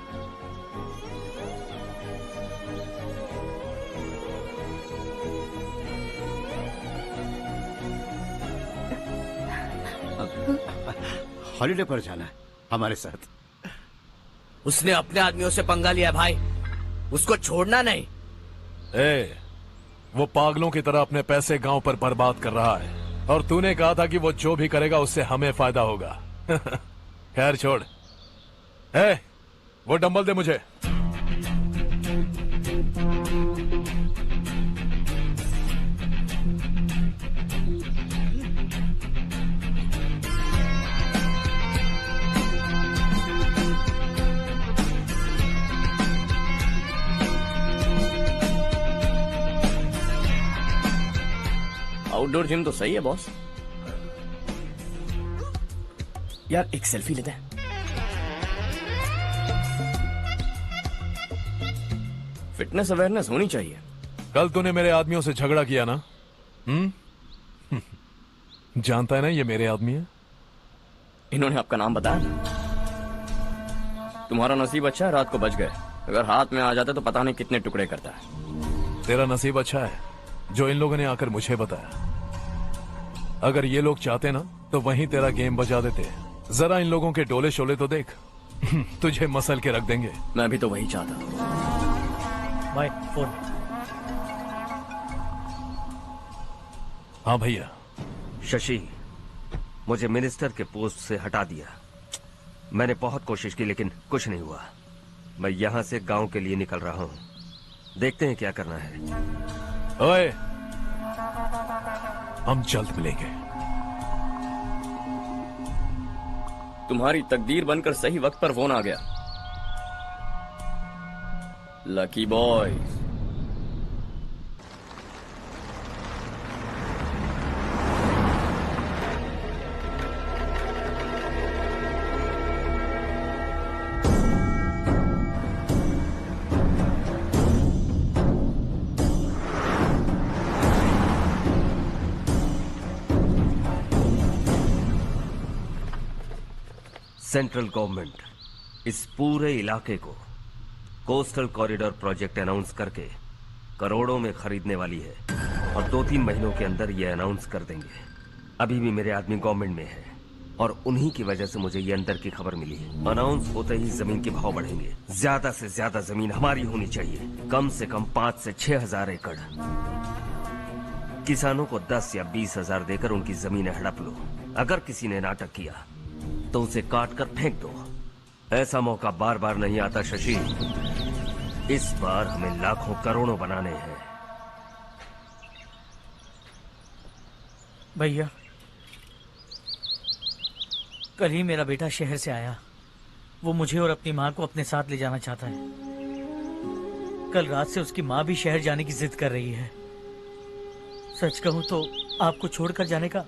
हॉलीडे पर जाना है हमारे साथ। उसने अपने आदमियों से पंगा लिया भाई, उसको छोड़ना नहीं। वो पागलों की तरह अपने पैसे गांव पर बर्बाद कर रहा है, और तूने कहा था कि वो जो भी करेगा उससे हमें फायदा होगा। खैर छोड़। वो डंबल दे मुझे। आउटडोर जिम तो सही है बॉस। यार एक सेल्फी लेते हैं। फिटनेस अवेयरनेस होनी चाहिए। कल तूने मेरे आदमियों से झगड़ा किया ना? जानता है ना ये मेरे आदमी है। इन्होंने आपका नाम बताया? तुम्हारा नसीब अच्छा है रात को बच गए, अगर हाथ में आ जाते तो पता नहीं कितने टुकड़े करता है। तेरा नसीब अच्छा है जो इन लोगों ने आकर मुझे बताया। अगर ये लोग चाहते ना तो वहीं तेरा गेम बजा देते। जरा इन लोगों के डोले शोले तो देख। तुझे मसल के रख देंगे। मैं भी तो वही चाहता। भाई फोन। हाँ भैया। शशि, मुझे मिनिस्टर के पोस्ट से हटा दिया। मैंने बहुत कोशिश की लेकिन कुछ नहीं हुआ। मैं यहाँ से गांव के लिए निकल रहा हूँ, देखते हैं क्या करना है। ओए, हम जल्द मिलेंगे। तुम्हारी तकदीर बनकर सही वक्त पर फोन आ गया। Lucky boys. सेंट्रल गवर्नमेंट इस पूरे इलाके को कोस्टल कॉरिडोर प्रोजेक्ट अनाउंस करके करोड़ों में खरीदने वाली है, और 2-3 महीनों के अंदर ये अनाउंस कर देंगे। अभी भी मेरे आदमी गवर्नमेंट में है और उन्हीं की वजह से मुझे ये अंदर की खबर मिली है। अनाउंस होते ही जमीन के भाव बढ़ेंगे। ज्यादा से ज्यादा जमीन हमारी होनी चाहिए, कम से कम 5 से 6 हजार एकड़। किसानों को 10 या 20 हजार देकर उनकी जमीनें हड़प लो। अगर किसी ने नाटक किया तो उसे काट कर फेंक दो। ऐसा मौका बार बार नहीं आता शशि। इस बार हमें लाखों करोड़ों बनाने हैं। भैया, कल ही मेरा बेटा शहर से आया। वो मुझे और अपनी माँ को अपने साथ ले जाना चाहता है। कल रात से उसकी माँ भी शहर जाने की जिद कर रही है। सच कहूँ तो आपको छोड़कर जाने का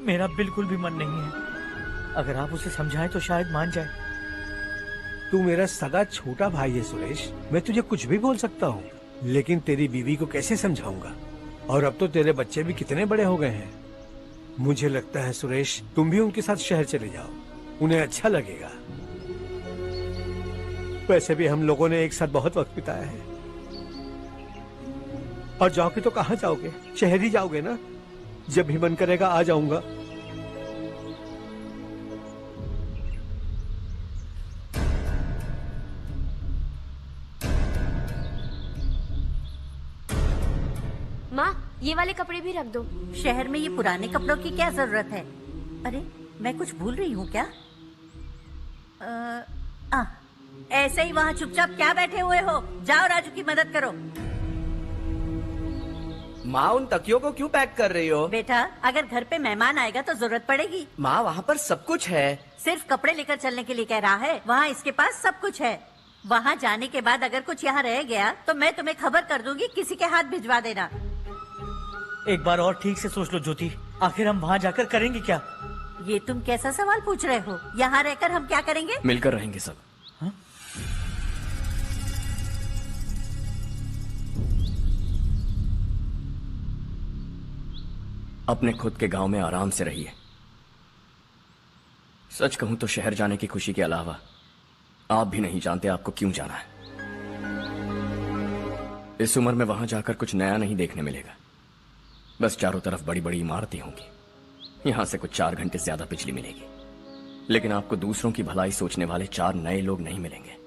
मेरा बिल्कुल भी मन नहीं है। अगर आप उसे समझाएं तो शायद मान जाए। तू मेरा सगा छोटा भाई है सुरेश, मैं तुझे कुछ भी बोल सकता हूँ, लेकिन तेरी बीवी को कैसे समझाऊंगा? और अब तो तेरे बच्चे भी कितने बड़े हो गए हैं। मुझे लगता है सुरेश, तुम भी उनके साथ शहर चले जाओ, उन्हें अच्छा लगेगा। वैसे भी हम लोगों ने एक साथ बहुत वक्त बिताया है। और जाओगे तो कहाँ जाओगे? शहर ही जाओगे ना? जब भी मन करेगा आ जाऊंगा। माँ, ये वाले कपड़े भी रख दो। शहर में ये पुराने कपड़ों की क्या जरूरत है? अरे मैं कुछ भूल रही हूँ क्या? ऐसे ही वहाँ चुपचाप क्या बैठे हुए हो? जाओ राजू की मदद करो। माँ उन तकियों को क्यों पैक कर रही हो? बेटा अगर घर पे मेहमान आएगा तो जरूरत पड़ेगी। माँ वहाँ पर सब कुछ है। सिर्फ कपड़े लेकर चलने के लिए कह रहा है? वहाँ इसके पास सब कुछ है। वहाँ जाने के बाद अगर कुछ यहाँ रह गया तो मैं तुम्हें खबर कर दूंगी, किसी के हाथ भिजवा देना। एक बार और ठीक से सोच लो ज्योति, आखिर हम वहाँ जाकर करेंगे क्या? ये तुम कैसा सवाल पूछ रहे हो? यहाँ रहकर हम क्या करेंगे? मिलकर रहेंगे सब। अपने खुद के गांव में आराम से रहिए। सच कहूं तो शहर जाने की खुशी के अलावा आप भी नहीं जानते आपको क्यों जाना है। इस उम्र में वहां जाकर कुछ नया नहीं देखने मिलेगा। बस चारों तरफ बड़ी बड़ी इमारतें होंगी। यहां से कुछ 4 घंटे ज्यादा बिजली मिलेगी, लेकिन आपको दूसरों की भलाई सोचने वाले 4 नए लोग नहीं मिलेंगे।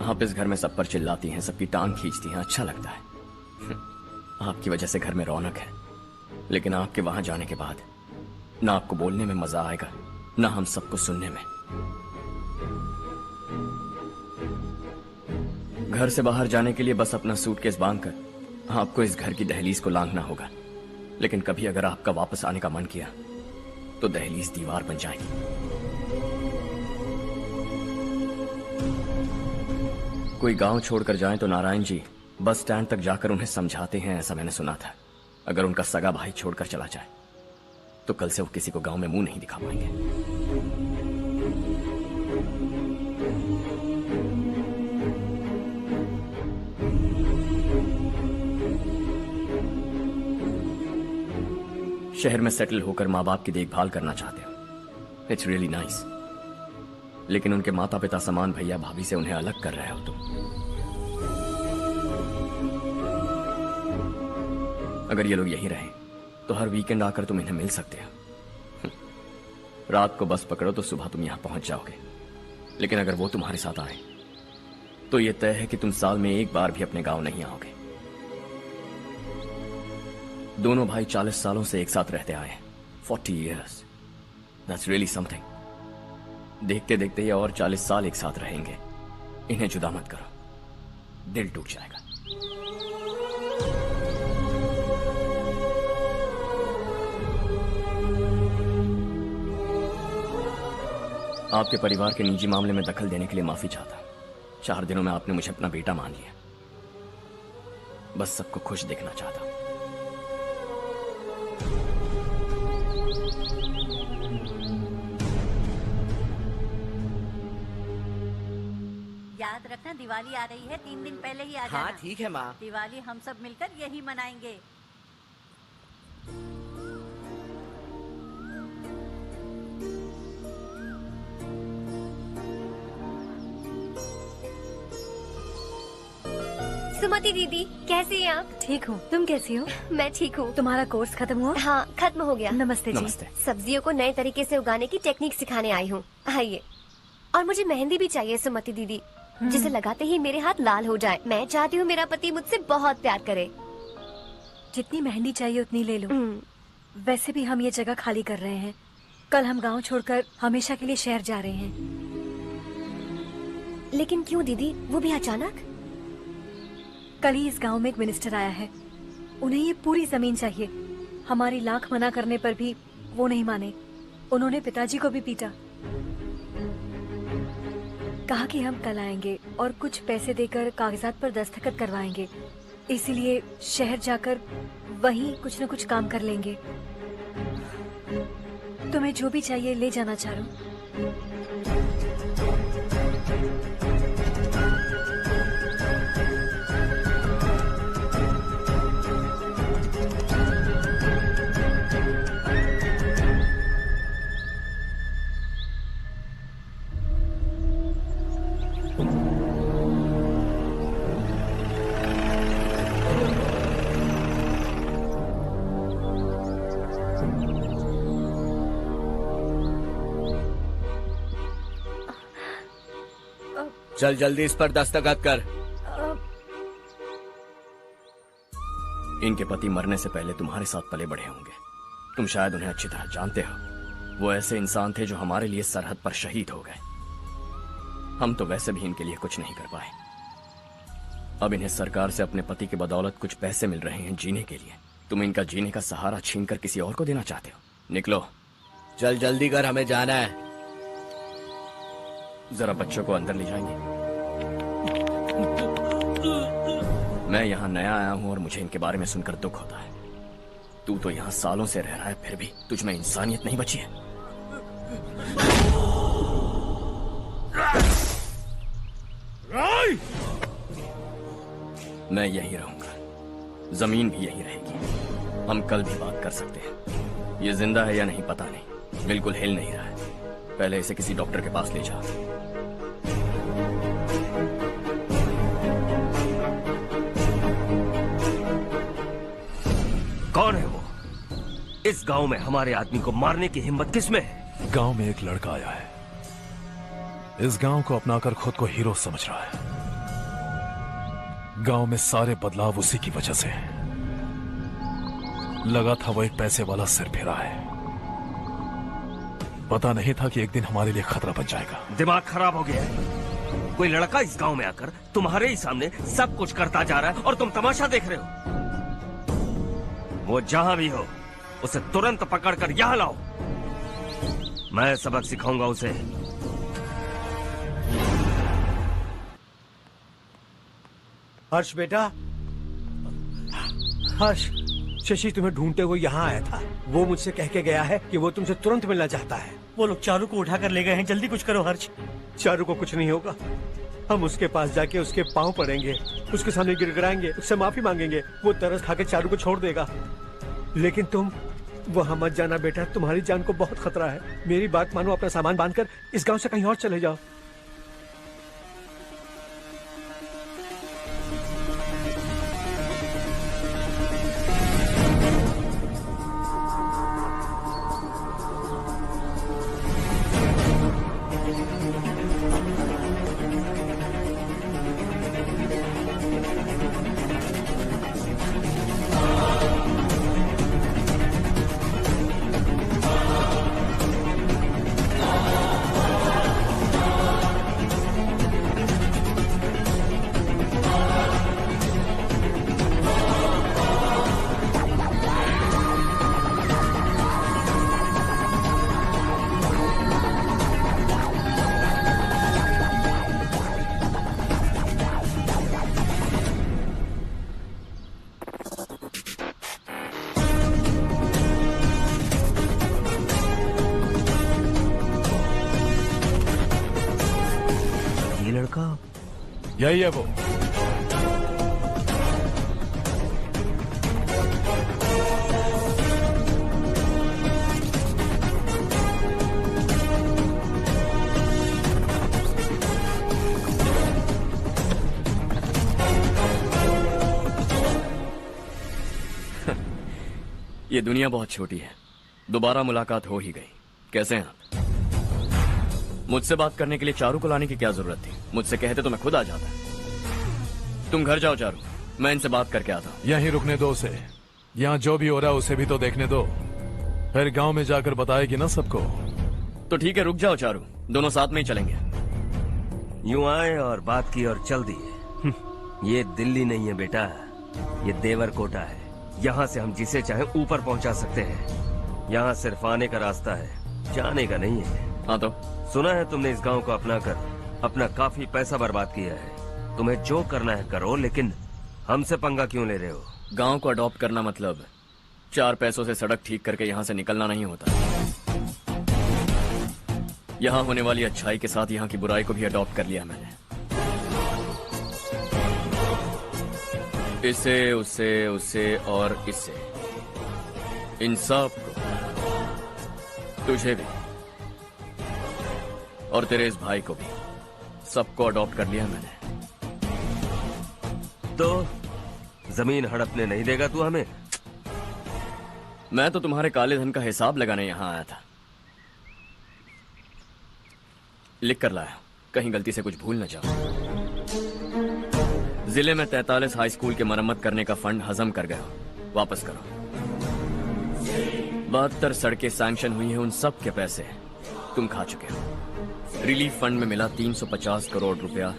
आप इस घर में सब पर चिल्लाती हैं, सबकी टांग खींचती हैं, अच्छा लगता है। आपकी वजह से घर में रौनक है, लेकिन आपके वहां जाने के बाद ना आपको बोलने में मजा आएगा, ना हम सबको सुनने में। घर से बाहर जाने के लिए बस अपना सूटकेस बांधकर आपको इस घर की दहलीज को लांघना होगा। लेकिन कभी अगर आपका वापस आने का मन किया तो दहलीज दीवार बन जाएगी। कोई गांव छोड़कर जाएं तो नारायण जी बस स्टैंड तक जाकर उन्हें समझाते हैं, ऐसा मैंने सुना था। अगर उनका सगा भाई छोड़कर चला जाए तो कल से वो किसी को गांव में मुंह नहीं दिखा पाएंगे। शहर में सेटल होकर माँ बाप की देखभाल करना चाहते हो, इट्स रियली नाइस। लेकिन उनके माता पिता समान भैया भाभी से उन्हें अलग कर रहे हो तुम। अगर ये लोग यहीं रहे तो हर वीकेंड आकर तुम इन्हें मिल सकते हो। रात को बस पकड़ो तो सुबह तुम यहां पहुंच जाओगे। लेकिन अगर वो तुम्हारे साथ आए तो ये तय है कि तुम साल में एक बार भी अपने गांव नहीं आओगे। दोनों भाई 40 सालों से एक साथ रहते आए हैं, 40 years। That's really something. देखते देखते ये और 40 साल एक साथ रहेंगे। इन्हें जुदा मत करो, दिल टूट जाएगा। आपके परिवार के निजी मामले में दखल देने के लिए माफी चाहता। 4 दिनों में आपने मुझे अपना बेटा मान लिया। बस सबको खुश देखना चाहता। याद रखना दिवाली आ रही है, 3 दिन पहले ही आ जाना। हाँ ठीक है माँ। दिवाली हम सब मिलकर यही मनाएंगे। सुमति दीदी कैसी हैं आप? ठीक हूँ, तुम कैसी हो? मैं ठीक हूँ। तुम्हारा कोर्स खत्म हुआ? हाँ खत्म हो गया। नमस्ते जी। नमस्ते। सब्जियों को नए तरीके से उगाने की टेक्निक सिखाने आई हूँ। आइए। और मुझे मेहंदी भी चाहिए सुमति दीदी, जिसे लगाते ही मेरे हाथ लाल हो जाए। मैं चाहती हूँ मेरा पति मुझसे बहुत प्यार करे। जितनी मेहंदी चाहिए उतनी ले लो। वैसे भी हम ये जगह खाली कर रहे हैं। कल हम गांव छोड़कर हमेशा के लिए शहर जा रहे हैं। लेकिन क्यों दीदी, वो भी अचानक? कल ही इस गांव में एक मिनिस्टर आया है। उन्हें ये पूरी जमीन चाहिए। हमारी लाख मना करने पर भी वो नहीं माने। उन्होंने पिताजी को भी पीटा। कहा कि हम कल आएंगे और कुछ पैसे देकर कागजात पर दस्तखत करवाएंगे। इसीलिए शहर जाकर वहीं कुछ न कुछ काम कर लेंगे। तुम्हें जो भी चाहिए ले जाना चारू। चल जल्दी इस पर दस्तखत कर। इनके पति मरने से पहले तुम्हारे साथ पले बढ़े होंगे। तुम शायद उन्हें अच्छी तरह जानते हो। वो ऐसे इंसान थे जो हमारे लिए सरहद पर शहीद हो गए। हम तो वैसे भी इनके लिए कुछ नहीं कर पाए। अब इन्हें सरकार से अपने पति की बदौलत कुछ पैसे मिल रहे हैं जीने के लिए। तुम इनका जीने का सहारा छीनकर किसी और को देना चाहते हो। निकलो, चल जल्दी कर, हमें जाना है। जरा बच्चों को अंदर ले जाएंगे। मैं यहाँ नया आया हूँ और मुझे इनके बारे में सुनकर दुख होता है। तू तो यहाँ सालों से रह रहा है, फिर भी तुझ में इंसानियत नहीं बची है। मैं यहीं रहूंगा, जमीन भी यहीं रहेगी। हम कल भी बात कर सकते हैं। ये जिंदा है या नहीं पता नहीं, बिल्कुल हिल नहीं रहा है। पहले इसे किसी डॉक्टर के पास ले जा। कौन है वो? इस गांव में हमारे आदमी को मारने की हिम्मत किसमें है? गांव में एक लड़का आया है, इस गांव को अपनाकर खुद को हीरो समझ रहा है। गांव में सारे बदलाव उसी की वजह से है। लगा था वो एक पैसे वाला सिर फिरा है, पता नहीं था कि एक दिन हमारे लिए खतरा बन जाएगा। दिमाग खराब हो गया है। कोई लड़का इस गांव में आकर तुम्हारे ही सामने सब कुछ करता जा रहा है और तुम तमाशा देख रहे हो। वो जहां भी हो उसे तुरंत पकड़कर यहां लाओ। मैं सबक सिखाऊंगा उसे। हर्ष बेटा, हर्ष, शशि तुम्हें ढूंढते हुए यहाँ आया था। वो मुझसे कह के गया है कि वो तुमसे तुरंत मिलना चाहता है। वो लोग चारू को उठाकर ले गए हैं, जल्दी कुछ करो हर्ष। चारू को कुछ नहीं होगा। हम उसके पास जाके उसके पांव पड़ेंगे, उसके सामने गिड़गिड़ाएंगे, उससे माफी मांगेंगे। वो तरस खा के चारू को छोड़ देगा। लेकिन तुम वहां मत जाना बेटा, तुम्हारी जान को बहुत खतरा है। मेरी बात मानो, अपना सामान बांधकर इस गांव से कहीं और चले जाओ। यही है वो। ये दुनिया बहुत छोटी है। दोबारा मुलाकात हो ही गई। कैसे हैं आप? मुझसे बात करने के लिए चारू को लाने की क्या जरूरत थी? मुझसे कहते तो मैं खुद आ जाता। तुम घर जाओ चारू, मैं इनसे बात करके आता हूँ। यहीं रुकने दो उसे। यहाँ जो भी हो रहा है उसे भी तो देखने दो, फिर गांव में जाकर बताएगी ना सबको। तो ठीक है, रुक जाओ चारू, दोनों साथ में ही चलेंगे। यूं आए और बात की और चल दिए। ये दिल्ली नहीं है बेटा, ये देवरकोटा है। यहाँ से हम जिसे चाहे ऊपर पहुँचा सकते हैं। यहाँ सिर्फ आने का रास्ता है, जाने का नहीं है। हाँ तो सुना है तुमने इस गांव को अपनाकर अपना काफी पैसा बर्बाद किया है। तुम्हें जो करना है करो, लेकिन हमसे पंगा क्यों ले रहे हो? गांव को अडॉप्ट करना मतलब 4 पैसों से सड़क ठीक करके यहाँ से निकलना नहीं होता। यहाँ होने वाली अच्छाई के साथ यहाँ की बुराई को भी अडॉप्ट कर लिया मैंने। इसे, उससे, उससे और इससे, इन सब को, तुझे भी और तेरे इस भाई को भी, सबको अडॉप्ट कर लिया मैंने। तो जमीन हड़पने नहीं देगा तू हमें? मैं तो तुम्हारे काले धन का हिसाब लगाने यहाँ आया था। लिख कर लाया। कहीं गलती से कुछ भूल न जाओ। जिले में 43 हाई स्कूल के मरम्मत करने का फंड हजम कर गया, वापस करो। 72 सड़कें सैंक्शन हुई हैं, उन सब के पैसे तुम खा चुके हो। रिलीफ फंड में मिला 350 करोड़ रुपया,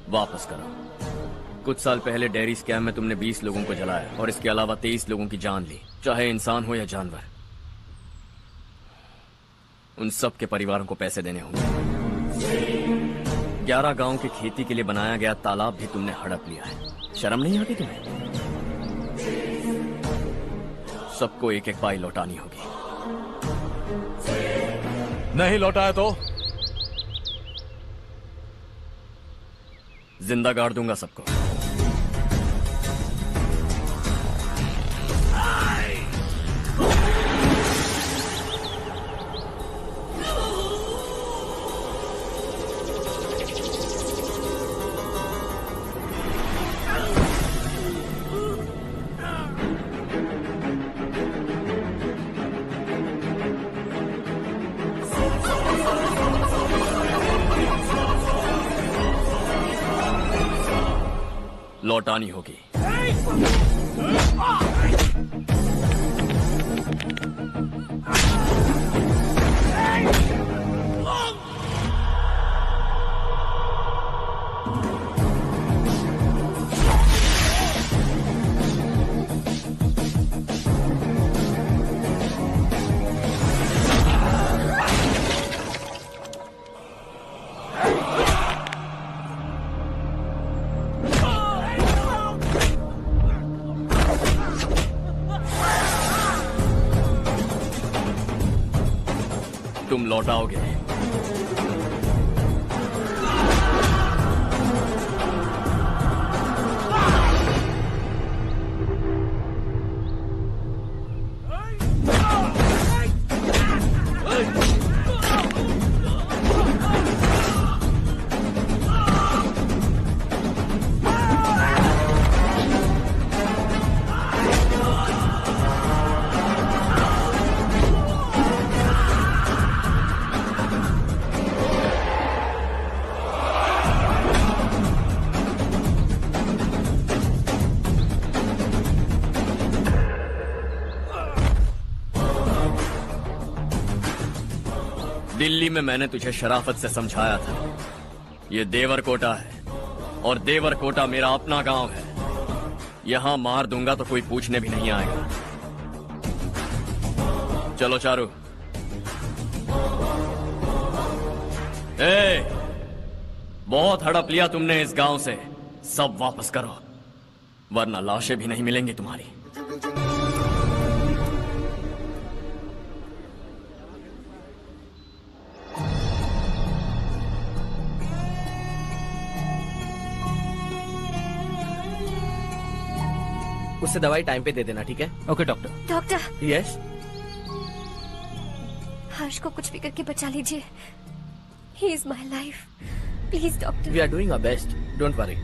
वापस करो। कुछ साल पहले डेयरी स्कैम में तुमने 20 लोगों को जलाया और इसके अलावा 23 लोगों की जान ली, चाहे इंसान हो या जानवर। उन सब के परिवारों को पैसे देने होंगे। 11 गांव की खेती के लिए बनाया गया तालाब भी तुमने हड़प लिया है। शर्म नहीं आती तुम्हें? सबको एक एक पाई लौटानी होगी। नहीं लौटाया तो जिंदा गाड़ दूंगा सबको। लौटानी होगी। तुम लौटाओगे। दिल्ली में मैंने तुझे शराफत से समझाया था, ये देवरकोटा है और देवरकोटा मेरा अपना गांव है। यहां मार दूंगा तो कोई पूछने भी नहीं आएगा। चलो चारू। बहुत हड़प लिया तुमने इस गांव से, सब वापस करो वरना लाशें भी नहीं मिलेंगी तुम्हारी। उससे दवाई टाइम पे दे देना, ठीक है? Okay doctor. Doctor. Yes. Harsh को कुछ भी करके बचा लीजिए। He is my life, please doctor. We are doing our best, don't worry.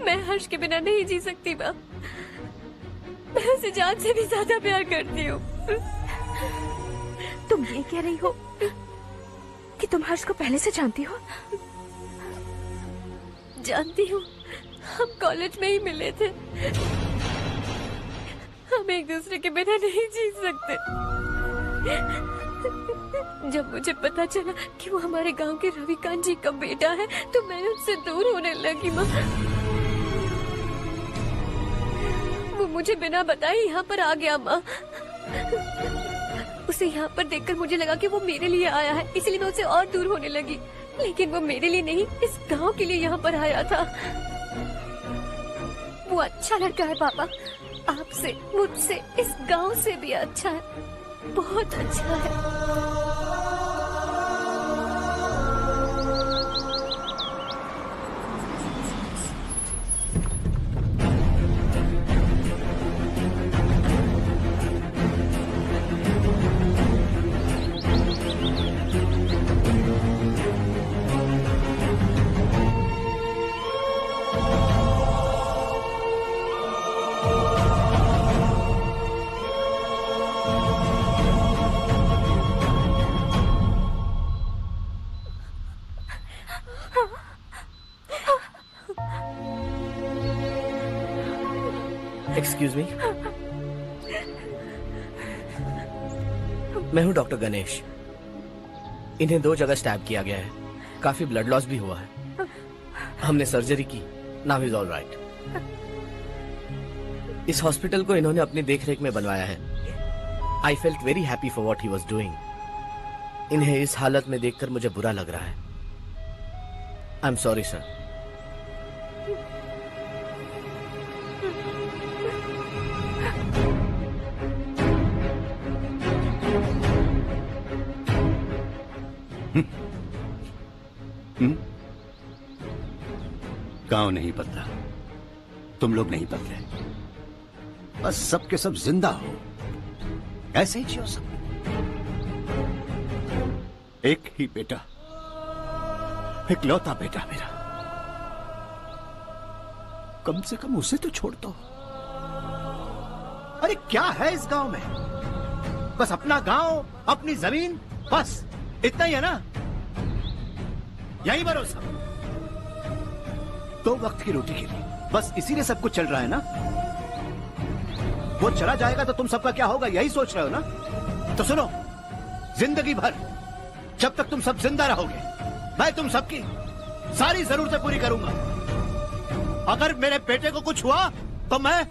मैं हर्ष के बिना नहीं जी सकती माँ। मैं उसे जान से भी ज्यादा प्यार करती हूँ। तुम ये कह रही हो कि तुम हर्ष को पहले से जानती हो? जानती हूँ, हम कॉलेज में ही मिले थे। हम एक दूसरे के बिना नहीं जी सकते। जब मुझे पता चला कि वो हमारे गांव के रविकांत जी का बेटा है तो मैं उससे दूर होने लगी माँ। वो मुझे बिना बताए यहाँ पर आ गया माँ। उसे यहाँ पर देखकर मुझे लगा कि वो मेरे लिए आया है, इसलिए मैं उससे और दूर होने लगी। लेकिन वो मेरे लिए नहीं, इस गांव के लिए यहाँ पर आया था। वो अच्छा लड़का है पापा, आपसे, मुझसे, इस गांव से भी अच्छा है, बहुत अच्छा है। एक्सक्यूज मी, मैं हूं डॉक्टर गणेश। इन्हें 2 जगह स्टैब किया गया है, काफी ब्लड लॉस भी हुआ है। हमने सर्जरी की, नाउ इज ऑल राइट। इस हॉस्पिटल को इन्होंने अपनी देखरेख में बनवाया है। I felt very happy for what he was doing. इन्हें इस हालत में देखकर मुझे बुरा लग रहा है। I am sorry sir. गांव नहीं बदला, तुम लोग नहीं बदले, बस सबके सब जिंदा हो, ऐसे ही जियो सब। एक ही बेटा, इकलौता बेटा मेरा, कम से कम उसे तो छोड़ दो। अरे क्या है इस गांव में? बस अपना गांव, अपनी जमीन, बस इतना ही है ना? यही भरोसा, 2 वक्त की रोटी के लिए, बस इसीलिए सब कुछ चल रहा है ना? वो चला जाएगा तो तुम सबका क्या होगा, यही सोच रहे हो ना? तो सुनो, जिंदगी भर जब तक तुम सब जिंदा रहोगे, मैं तुम सबकी सारी जरूरतें पूरी करूंगा। अगर मेरे बेटे को कुछ हुआ तो मैं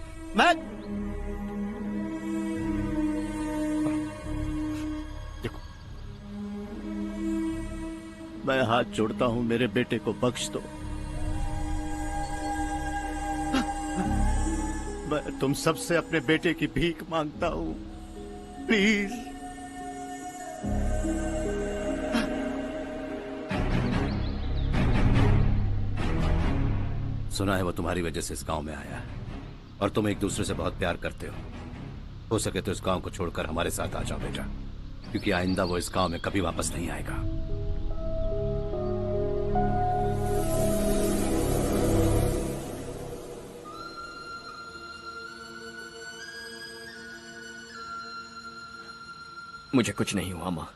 देखो, मैं हाथ जोड़ता हूं, मेरे बेटे को बख्श दो। मैं तुम सबसे अपने बेटे की भीख मांगता हूं, प्लीज। सुना है वो तुम्हारी वजह से इस गांव में आया है, और तुम एक दूसरे से बहुत प्यार करते हो सके तो इस गांव को छोड़कर हमारे साथ आ जाओ बेटा, क्योंकि आइंदा वो इस गांव में कभी वापस नहीं आएगा। मुझे कुछ नहीं हुआ माँ,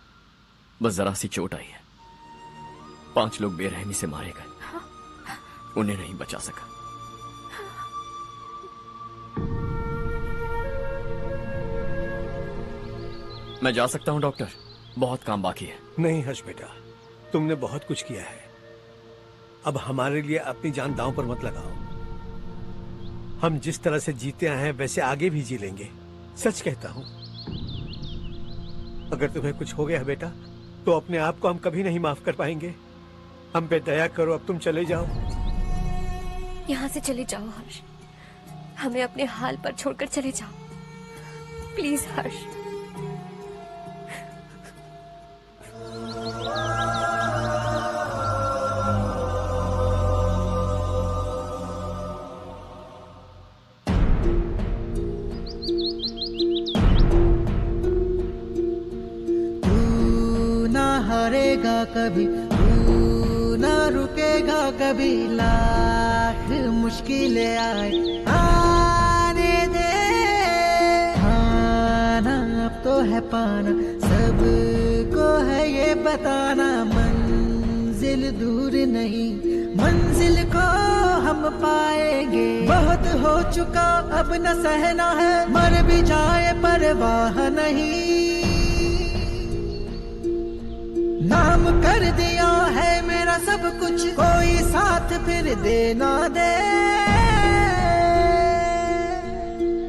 बस जरा सी चोट आई है। 5 लोग बेरहमी से मारे गए, उन्हें नहीं बचा सका। मैं जा सकता हूं डॉक्टर, बहुत काम बाकी है। नहीं हर्ष बेटा, तुमने बहुत कुछ किया है, अब हमारे लिए अपनी जान दांव पर मत लगाओ। हम जिस तरह से जीते आए हैं वैसे आगे भी जी लेंगे, सच कहता हूं। अगर तुम्हें कुछ हो गया बेटा तो अपने आप को हम कभी नहीं माफ कर पाएंगे। हम पे दया करो, अब तुम चले जाओ। यहाँ से चले जाओ हर्ष, हमें अपने हाल पर छोड़कर चले जाओ, प्लीज हर्ष। हारेगा कभी, तू ना रुकेगा कभी, लाख मुश्किलें आए आने दे। खाना अब तो है पाना, सबको है ये बताना, मंजिल दूर नहीं, मंजिल को हम पाएंगे। बहुत हो चुका अब न सहना है, मर भी जाए परवाह नहीं। नाम कर दिया है मेरा सब कुछ, कोई साथ फिर देना दे।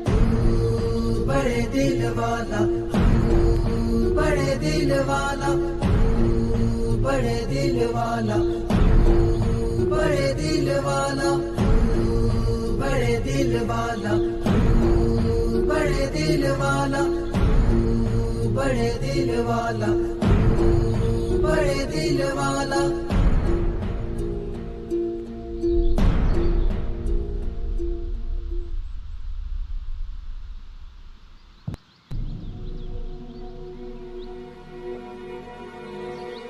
तू बड़े दिल वाला, तू बड़े दिल वाला, तू बड़े दिल वाला, तू बड़े दिल वाला, तू बड़े दिल वाला, तू बड़े दिल वाला, तू बड़े दिल वाला, बड़े दिल वाला।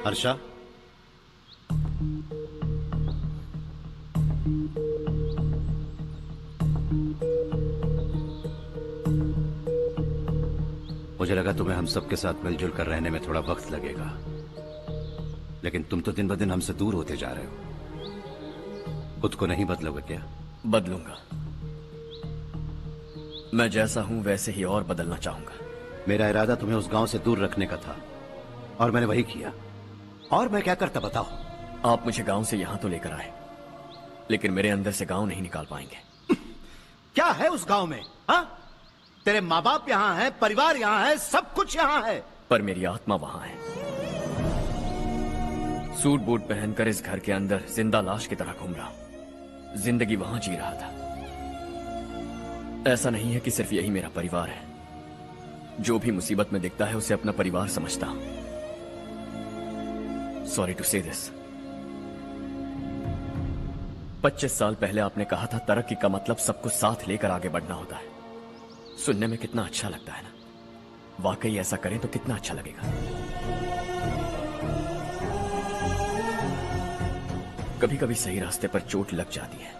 हर्षा, मुझे लगा तुम्हें हम सबके साथ मिलजुल कर रहने में थोड़ा वक्त लगेगा, लेकिन तुम तो दिन ब दिन हमसे दूर होते जा रहे हो। खुद को नहीं बदलोगे क्या? बदलूंगा, मैं जैसा हूं वैसे ही और बदलना चाहूंगा। मेरा इरादा तुम्हें उस गांव से दूर रखने का था और मैंने वही किया। और मैं क्या करता बताओ? आप मुझे गांव से यहां तो लेकर आए, लेकिन मेरे अंदर से गांव नहीं निकाल पाएंगे। क्या है उस गांव में? हाँ, तेरे माँ बाप यहाँ हैं, परिवार यहाँ है, सब कुछ यहाँ है, पर मेरी आत्मा वहां है। सूट बूट पहनकर इस घर के अंदर जिंदा लाश की तरह घूम रहा हूं। जिंदगी वहां जी रहा था। ऐसा नहीं है कि सिर्फ यही मेरा परिवार है। जो भी मुसीबत में दिखता है उसे अपना परिवार समझता हूं। सॉरी टू से दिस। 25 साल पहले आपने कहा था तरक्की का मतलब सबको साथ लेकर आगे बढ़ना होता है। सुनने में कितना अच्छा लगता है ना? वाकई ऐसा करें तो कितना अच्छा लगेगा। कभी कभी सही रास्ते पर चोट लग जाती है,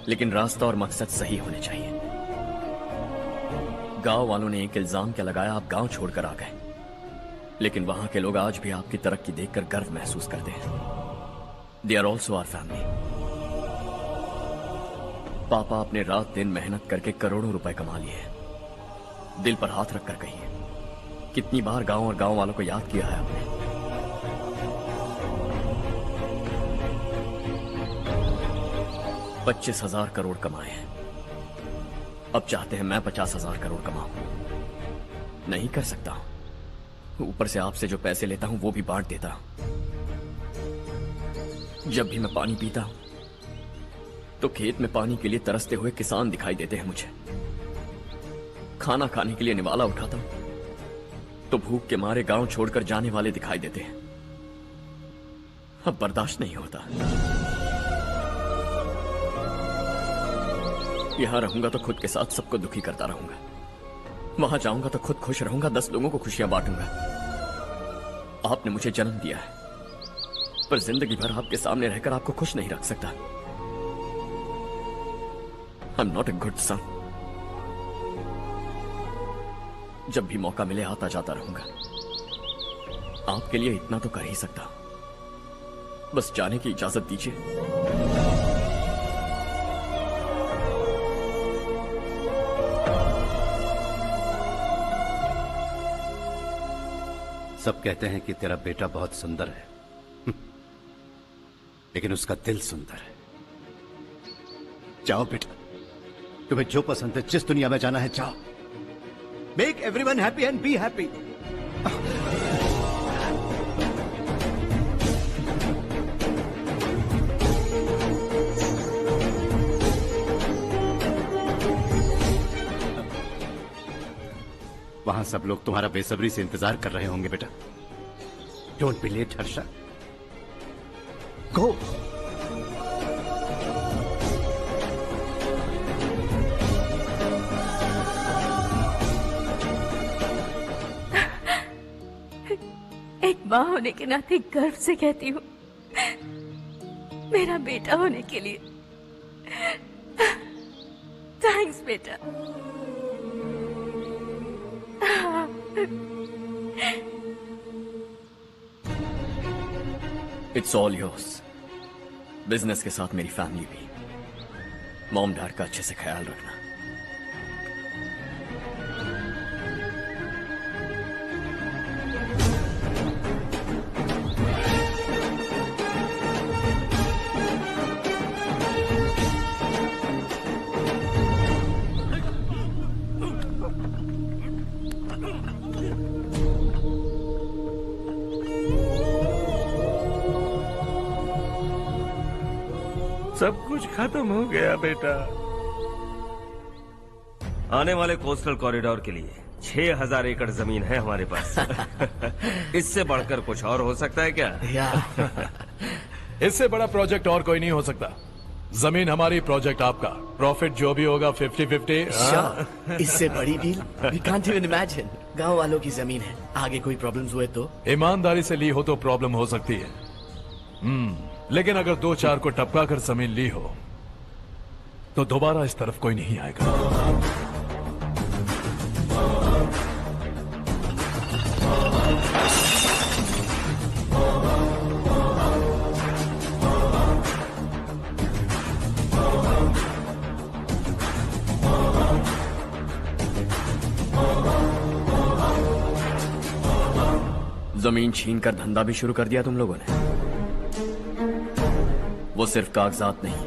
लेकिन रास्ता और मकसद सही होने चाहिए। गांव वालों ने एक इल्जाम क्या लगाया, आप गांव छोड़कर आ गए, लेकिन वहां के लोग आज भी आपकी तरक्की देखकर गर्व महसूस करते हैं। They are also our family. पापा आपने रात दिन मेहनत करके करोड़ों रुपए कमा लिए हैं। दिल पर हाथ रखकर कहिए, कितनी बार गांव और गांव वालों को याद किया है आपने? $25,000 करोड़ कमाए हैं। अब चाहते हैं मैं 50,000 करोड़ कमाऊं। नहीं कर सकता हूं। ऊपर से आपसे जो पैसे लेता हूं वो भी बांट देता हूं। जब भी मैं पानी पीता हूं तो खेत में पानी के लिए तरसते हुए किसान दिखाई देते हैं मुझे। खाना खाने के लिए निवाला उठाता हूं तो भूख के मारे गांव छोड़कर जाने वाले दिखाई देते हैं। अब बर्दाश्त नहीं होता। यहां रहूंगा तो खुद के साथ सबको दुखी करता रहूंगा। वहां जाऊंगा तो खुद खुश रहूंगा, 10 लोगों को खुशियां बांटूंगा। आपने मुझे जन्म दिया है, पर जिंदगी भर आपके सामने रहकर आपको खुश नहीं रख सकता। I am not a good son. जब भी मौका मिले आता जाता रहूंगा। आपके लिए इतना तो कर ही सकता हूं। बस जाने की इजाजत दीजिए। सब कहते हैं कि तेरा बेटा बहुत सुंदर है, लेकिन उसका दिल सुंदर है। जाओ बेटा, तुम्हें जो पसंद है, जिस दुनिया में जाना है जाओ। Make everyone happy and be happy. वहां सब लोग तुम्हारा बेसब्री से इंतजार कर रहे होंगे बेटा। डोंट बी लेट हर्षा, गो। एक माँ होने के नाते गर्व से कहती हूँ, मेरा बेटा होने के लिए थैंक्स बेटा। It's all yours. बिजनेस के साथ मेरी फैमिली भी। मॉम डैड का अच्छे से ख्याल रखना। सब कुछ खत्म हो गया बेटा। आने वाले कोस्टल कॉरिडोर के लिए 6,000 एकड़ जमीन है हमारे पास। इससे बढ़कर कुछ और हो सकता है क्या? इससे बड़ा प्रोजेक्ट और कोई नहीं हो सकता। जमीन हमारी, प्रोजेक्ट आपका। प्रॉफिट जो भी होगा 50-50। इससे बड़ी deal we can't even imagine. गांव वालों की जमीन है, आगे कोई प्रॉब्लम्स हुए तो? ईमानदारी से ली हो तो प्रॉब्लम हो सकती है, लेकिन अगर 2-4 को टपका कर जमीन ली हो तो दोबारा इस तरफ कोई नहीं आएगा। जमीन छीन कर धंधा भी शुरू कर दिया तुम लोगों ने। वो सिर्फ कागजात नहीं,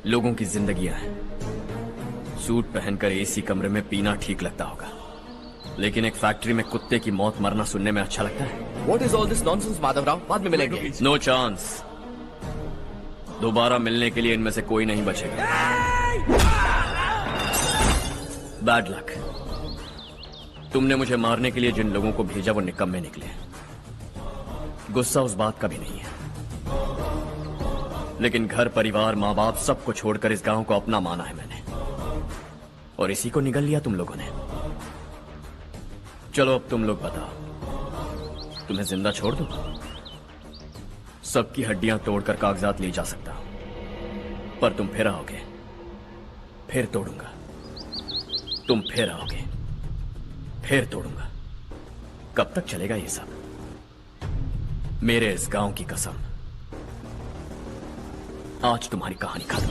लोगों की जिंदगियां हैं। सूट पहनकर एसी कमरे में पीना ठीक लगता होगा, लेकिन एक फैक्ट्री में कुत्ते की मौत मरना सुनने में अच्छा लगता है। What is all this nonsense, Madhavrao? बाद में मिलेंगे। No chance. दोबारा मिलने के लिए इनमें से कोई नहीं बचेगा। Bad luck. तुमने मुझे मारने के लिए जिन लोगों को भेजा वो निकम्मे निकले। गुस्सा उस बात का भी नहीं है, लेकिन घर परिवार माँ बाप सबको छोड़कर इस गांव को अपना माना है मैंने, और इसी को निगल लिया तुम लोगों ने। चलो अब तुम लोग बताओ, तुम्हें जिंदा छोड़ दूं? सबकी हड्डियां तोड़कर कागजात ले जा सकता हूं, पर तुम फिर आओगे, फिर तोड़ूंगा। तुम फिर आओगे, फिर तोड़ूंगा। कब तक चलेगा ये सब? मेरे इस गांव की कसम, आज तुम्हारी कहानी खत्म।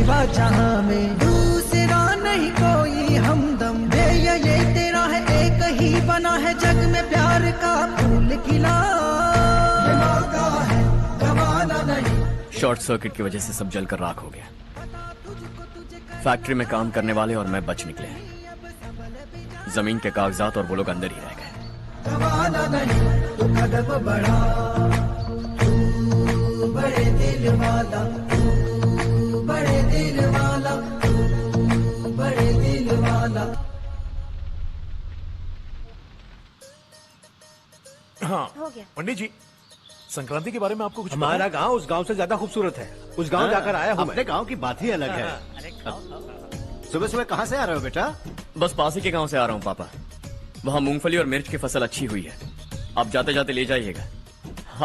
सिवा जहां में दूसरा नहीं कोई हमदम। ये तेरा है एक ही बना है जग में प्यार का फूल खिला। ये मौका है गवाना नहीं। शॉर्ट सर्किट की वजह से सब जलकर राख हो गया। फैक्ट्री में काम करने वाले और मैं बच निकले। जमीन के कागजात और वो लोग अंदर ही रह गए। गवाना नहीं तो कदम बढ़ा, तू बड़े दिल वाला, तू बड़े दिल वाला, तू बड़े दिल वाला। हाँ हो गया। पंडित जी, संक्रांति के बारे में आपको कुछ हमारा पता गांव उस गांव से ज्यादा खूबसूरत है। उस गांव जाकर आया हूँ अपने मैं। गांव की बात ही अलग है। सुबह सुबह कहाँ से आ रहे हो बेटा? बस पास ही के गांव से आ रहा हूँ पापा। वहाँ मूंगफली और मिर्च की फसल अच्छी हुई है। आप जाते जाते ले जाइएगा।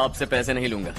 आपसे पैसे नहीं लूंगा।